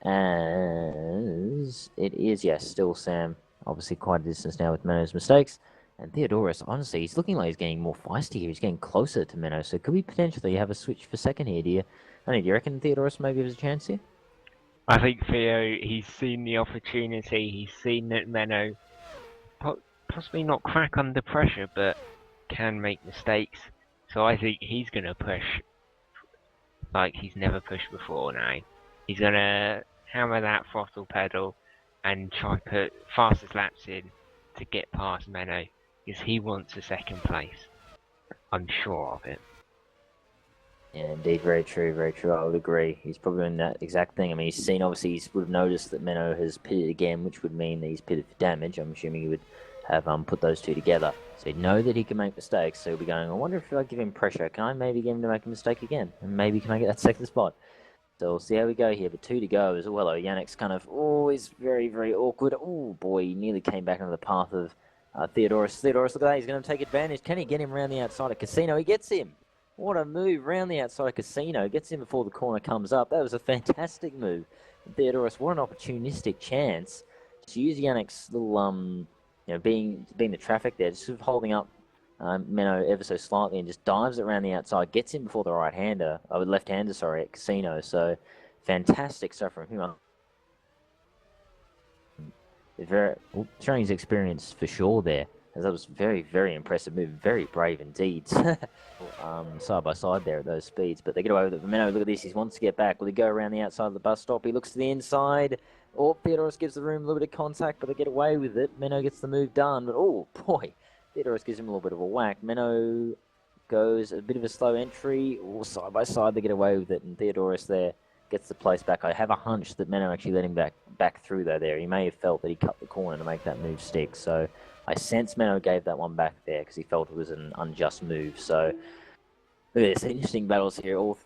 As it is, yes, still Sam, obviously quite a distance now with Menno's mistakes. And Theodorus, honestly, he's looking like he's getting more feisty here. He's getting closer to Menno. So could we potentially have a switch for second here, do you reckon Theodorus maybe has a chance here? I think Theo, he's seen the opportunity. He's seen that Menno possibly not crack under pressure, but can make mistakes. So I think he's going to push like he's never pushed before now. He's going to hammer that throttle pedal and try to put fastest laps in to get past Menno, because he wants a second place. I'm sure of it. Yeah, indeed, very true, very true. I would agree. He's probably doing that exact thing. I mean, he's seen, obviously, he would have noticed that Menno has pitted again, which would mean that he's pitted for damage. I'm assuming he would have put those two together. So he'd know that he can make mistakes, so he'll be going, I wonder if I give him pressure, can I maybe get him to make a mistake again? And maybe can I get that second spot? So we'll see how we go here, but 2 to go as well. Yannick's kind of always very, very awkward. Oh boy, he nearly came back onto the path of Theodorus. Theodorus, look at that, he's going to take advantage. Can he get him around the outside of Casino? He gets him. What a move, round the outside of Casino. Gets him before the corner comes up. That was a fantastic move. Theodorus, what an opportunistic chance to use Yannick's little, being the traffic there, just sort of holding up Menno ever so slightly and just dives around the outside, gets him before the left-hander, sorry, at Casino. So fantastic stuff from him. Showing his experience for sure there. As that was very, very impressive move. Very brave indeed. Side by side there at those speeds. But they get away with it. Menno, look at this. He wants to get back. Will he go around the outside of the bus stop? He looks to the inside. Theodorus gives the room a little bit of contact, but they get away with it. Menno gets the move done. But, oh, boy. Theodorus gives him a little bit of a whack. Menno goes a bit of a slow entry. Side by side, they get away with it. And Theodorus there gets the place back. I have a hunch that Menno actually let him back through, though, there. He may have felt that he cut the corner to make that move stick. So I sense Menno gave that one back there because he felt it was an unjust move. So look at this, interesting battles here all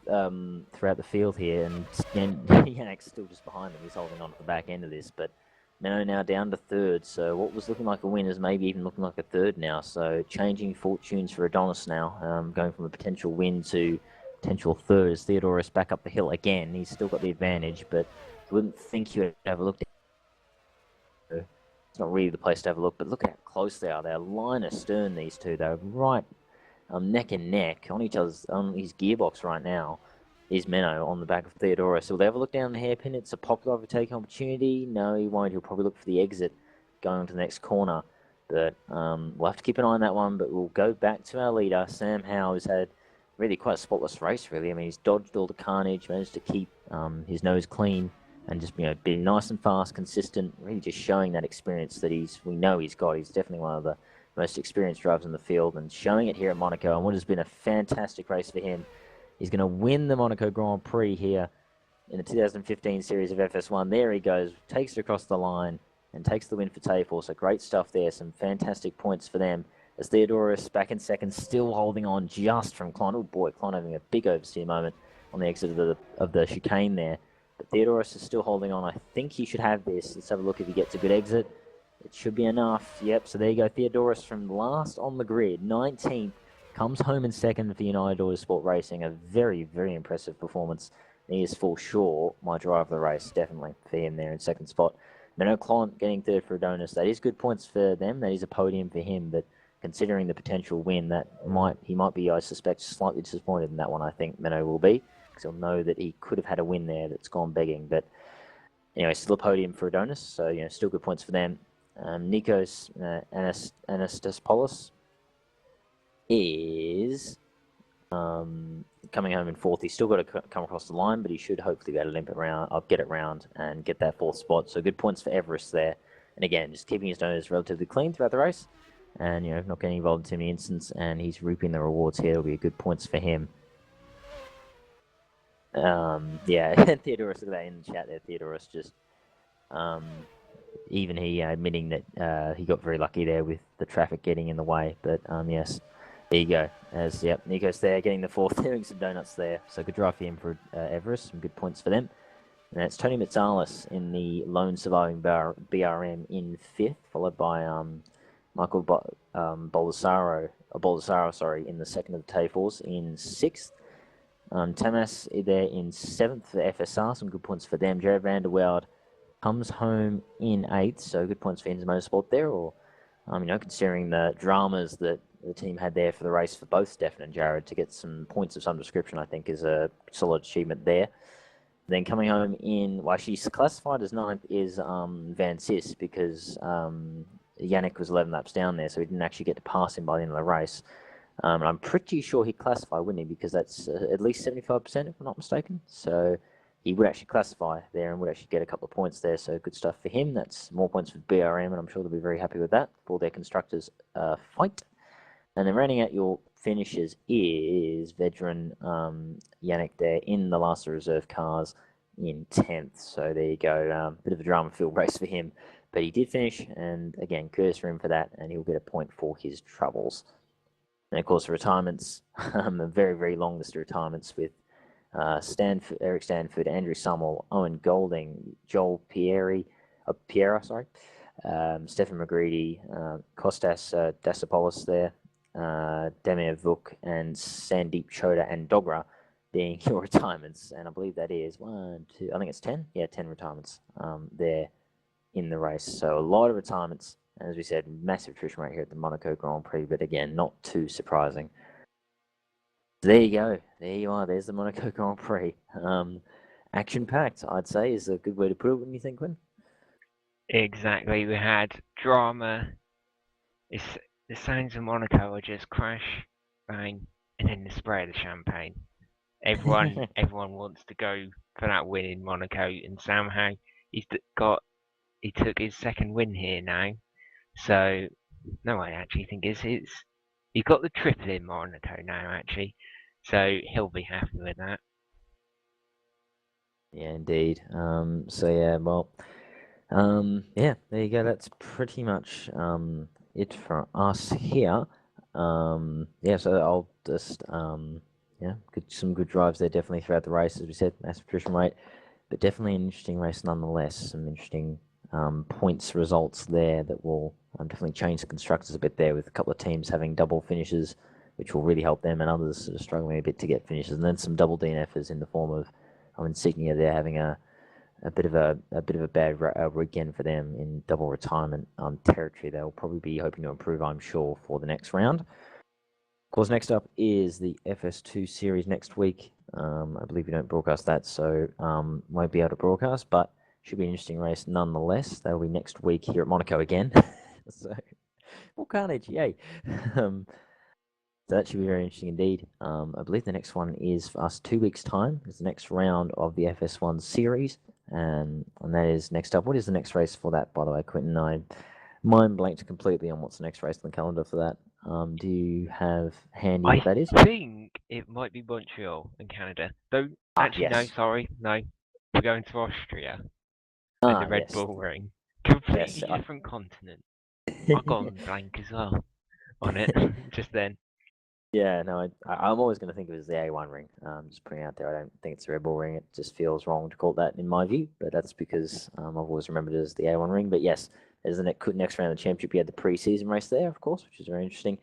throughout the field here, and Yannick's still just behind him. He's holding on to the back end of this, but Menno now down to third. So what was looking like a win is maybe even looking like a third now. So changing fortunes for Adonis now, going from a potential win to potential third. As Theodorus back up the hill again. He's still got the advantage, but you wouldn't think you would have a look at it's not really the place to have a look, but look at how close they are. They're line astern, these two. They're right neck and neck on each other's, on his gearbox right now. Is Menno on the back of Theodorus. Will they ever look down the hairpin? It's a popular overtaking opportunity. No, he won't. He'll probably look for the exit going on to the next corner. But we'll have to keep an eye on that one. But we'll go back to our leader, Sam Howe, who's had really quite a spotless race, really. I mean, he's dodged all the carnage, managed to keep his nose clean, and just being nice and fast, consistent, really just showing that experience that we know he's got. He's definitely one of the most experienced drivers in the field, and showing it here at Monaco, and what has been a fantastic race for him. He's going to win the Monaco Grand Prix here in the 2015 series of FS1. There he goes, takes it across the line, and takes the win for Tafel. So great stuff there, some fantastic points for them. As Theodorus back in second, still holding on just from Klon. Oh boy, Klon having a big oversteer moment on the exit of the chicane there. But Theodorus is still holding on. I think he should have this. Let's have a look if he gets a good exit. It should be enough. Yep, so there you go. Theodorus from last on the grid, 19th. Comes home in second for United Autosport Racing. A very, very impressive performance. He is full short. My driver of the race, definitely, for him there in second spot. Menno Klont getting third for Adonis. That is good points for them. That is a podium for him. But considering the potential win, he might be, I suspect, slightly disappointed in that one. I think Menno will be, because he'll know that he could have had a win there that's gone begging. But anyway, still a podium for Adonis. So, still good points for them. Nikos Anastasiopoulos is coming home in fourth. He's still got to come across the line, but he should hopefully be able to limp it around. I'll get it round and get that fourth spot. So good points for Everest there. And again, just keeping his nose relatively clean throughout the race, and not getting involved in too many incidents. And he's reaping the rewards here. It'll be good points for him. Yeah, Theodorus, look at that in the chat there. Theodorus just even he admitting that he got very lucky there with the traffic getting in the way. But yes. There you go. Nico's there getting the fourth, doing some donuts there. So good drive for him for Everest, some good points for them. And that's Tony Metzalis in the lone surviving BRM in fifth, followed by Michael Baldessaro, in the second of the Tafels in sixth. Tamas there in seventh for FSR, some good points for them. Jared van der Velde comes home in eighth, so good points for Inns Motorsport there. Or, considering the dramas that the team had there for the race for both Stefan and Jared, to get some points of some description, I think, is a solid achievement there. Then coming home in, well, actually classified as ninth is Van Sis, because Yannick was 11 laps down there, so he didn't actually get to pass him by the end of the race. And I'm pretty sure he'd classify, wouldn't he? Because that's at least 75%, if I'm not mistaken. So he would actually classify there and would actually get a couple of points there. So good stuff for him. That's more points for BRM, and I'm sure they'll be very happy with that for their constructors fight. And then rounding out your finishes is veteran Yannick there in the last reserve cars in 10th. So there you go. Bit of a drama-filled race for him. But he did finish, and again, kudos for him for that, and he'll get a point for his troubles. And of course, retirements, a very, very long list of retirements with Eric Stanford, Andrew Summel, Owen Golding, Joel Piera, Stefan McGreedy, Kostas Dasopoulos there, Demir Vuk, and Sandeep Choda and Dogra being your retirements. And I believe that is 1, 2, I think it's 10. Yeah, 10 retirements there in the race. So a lot of retirements. As we said, massive attrition rate here at the Monaco Grand Prix, but again, not too surprising. There you go. There you are. There's the Monaco Grand Prix. Action-packed, I'd say, is a good way to put it, wouldn't you think, Quinn? Exactly. We had drama. The signs of Monaco are just crash, bang, and then the spray of the champagne. Everyone wants to go for that win in Monaco, and somehow he took his second win here now. So no, I actually think he's got the triple in Monaco now, actually. So he'll be happy with that. Yeah, indeed. So yeah, well, yeah, there you go. That's pretty much it for us here. Yeah, so I'll just some good drives there definitely throughout the race, as we said, massive attrition rate, but definitely an interesting race nonetheless. Some interesting points results there that will definitely change the constructors a bit there, with a couple of teams having double finishes, which will really help them, and others sort of struggling a bit to get finishes, and then some double DNFs in the form of Insignia there having a a bit of a bad weekend for them in double retirement territory. They'll probably be hoping to improve, I'm sure, for the next round. Of course, next up is the FS2 series next week. I believe we don't broadcast that, so won't be able to broadcast, but should be an interesting race nonetheless. That'll be next week here at Monaco again. So, more carnage, yay! So that should be very interesting indeed. I believe the next one is for us 2 weeks' time. It's the next round of the FS1 series, and that is next up. What is the next race for that, by the way, Quentin? I mind blanked completely on what's the next race on the calendar for that. Do you have handy what that is? I think it might be Montreal in Canada. Don't actually, no, Yes. sorry, no. We're going to Austria at the Red Yes. Bull Ring. Completely Yes, different continent. I've gone blank as well on it just then. Yeah, no, I'm always going to think of it as the A1 ring. Just putting it out there, I don't think it's the Red Bull ring. It just feels wrong to call it that in my view, but that's because I've always remembered it as the A1 ring. But yes, there's the next round of the championship. You had the pre-season race there, of course, which is very interesting.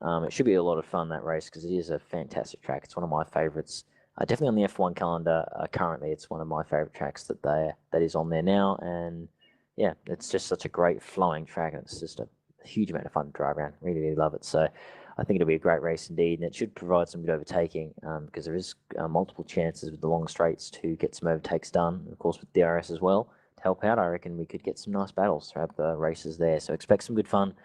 It should be a lot of fun, that race, because it is a fantastic track. It's one of my favorites. Definitely on the F1 calendar currently. It's one of my favorite tracks that is on there now, and yeah, it's just such a great flowing track, and it's just a huge amount of fun to drive around. Really, really love it. So I think it'll be a great race indeed, and it should provide some good overtaking because there is multiple chances with the long straights to get some overtakes done. Of course, with DRS as well to help out, I reckon we could get some nice battles throughout the races there. So expect some good fun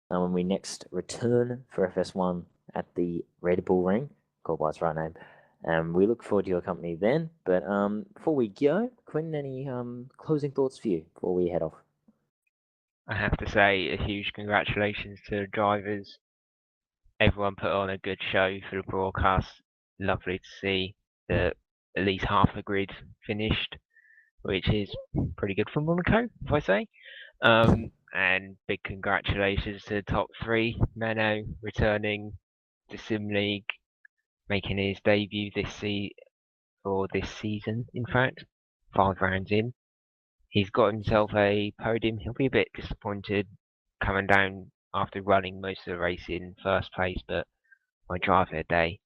when we next return for FS1 at the Red Bull Ring, called by its right name. We look forward to your company then. But before we go, Quentin, any closing thoughts for you before we head off? I have to say a huge congratulations to the drivers. Everyone put on a good show for the broadcast. Lovely to see that at least half the grid finished, which is pretty good for Monaco, if I say. And big congratulations to the top three. Mano returning to SimLeague, making his debut this season, in fact, 5 rounds in. He's got himself a podium. He'll be a bit disappointed coming down after running most of the race in first place, but my driver of the day,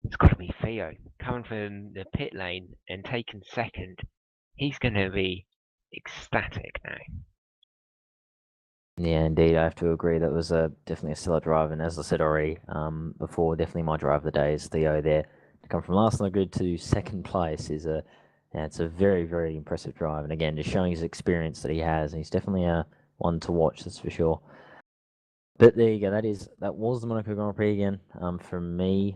it's got to be Theo. Coming from the pit lane and taking second, he's going to be ecstatic now. Yeah, indeed, I have to agree. That was definitely a stellar drive, and as I said already before, definitely my drive of the day is Theo there. To come from last on the grid to second place is it's a very, very impressive drive, and again, just showing his experience that he has, and he's definitely one to watch, that's for sure. But there you go. That was the Monaco Grand Prix again. For me,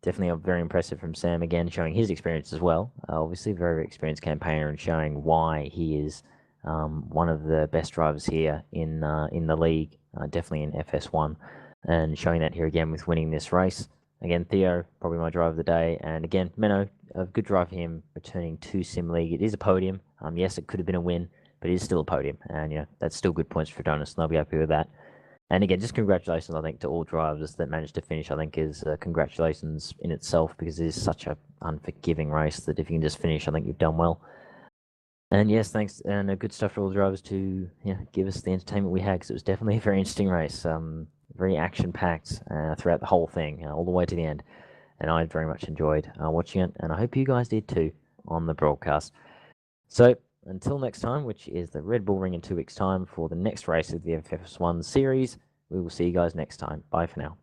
definitely very impressive from Sam again, showing his experience as well. Obviously, very, very experienced campaigner, and showing why he is one of the best drivers here in the league, definitely in FS1, and showing that here again with winning this race. Again, Theo, probably my driver of the day, and again, Menno, a good drive for him, returning to SimLeague. It is a podium. Yes, it could have been a win, but it is still a podium, and that's still good points for Jonas, and I'll be happy with that. And again, just congratulations, I think, to all drivers that managed to finish. I think is congratulations in itself, because it is such a unforgiving race that if you can just finish, I think you've done well. And yes, thanks, and good stuff for all the drivers to give us the entertainment we had, because it was definitely a very interesting race, very action-packed throughout the whole thing, all the way to the end. And I very much enjoyed watching it, and I hope you guys did too on the broadcast. So until next time, which is the Red Bull Ring in 2 weeks' time for the next race of the FS1 series, we will see you guys next time. Bye for now.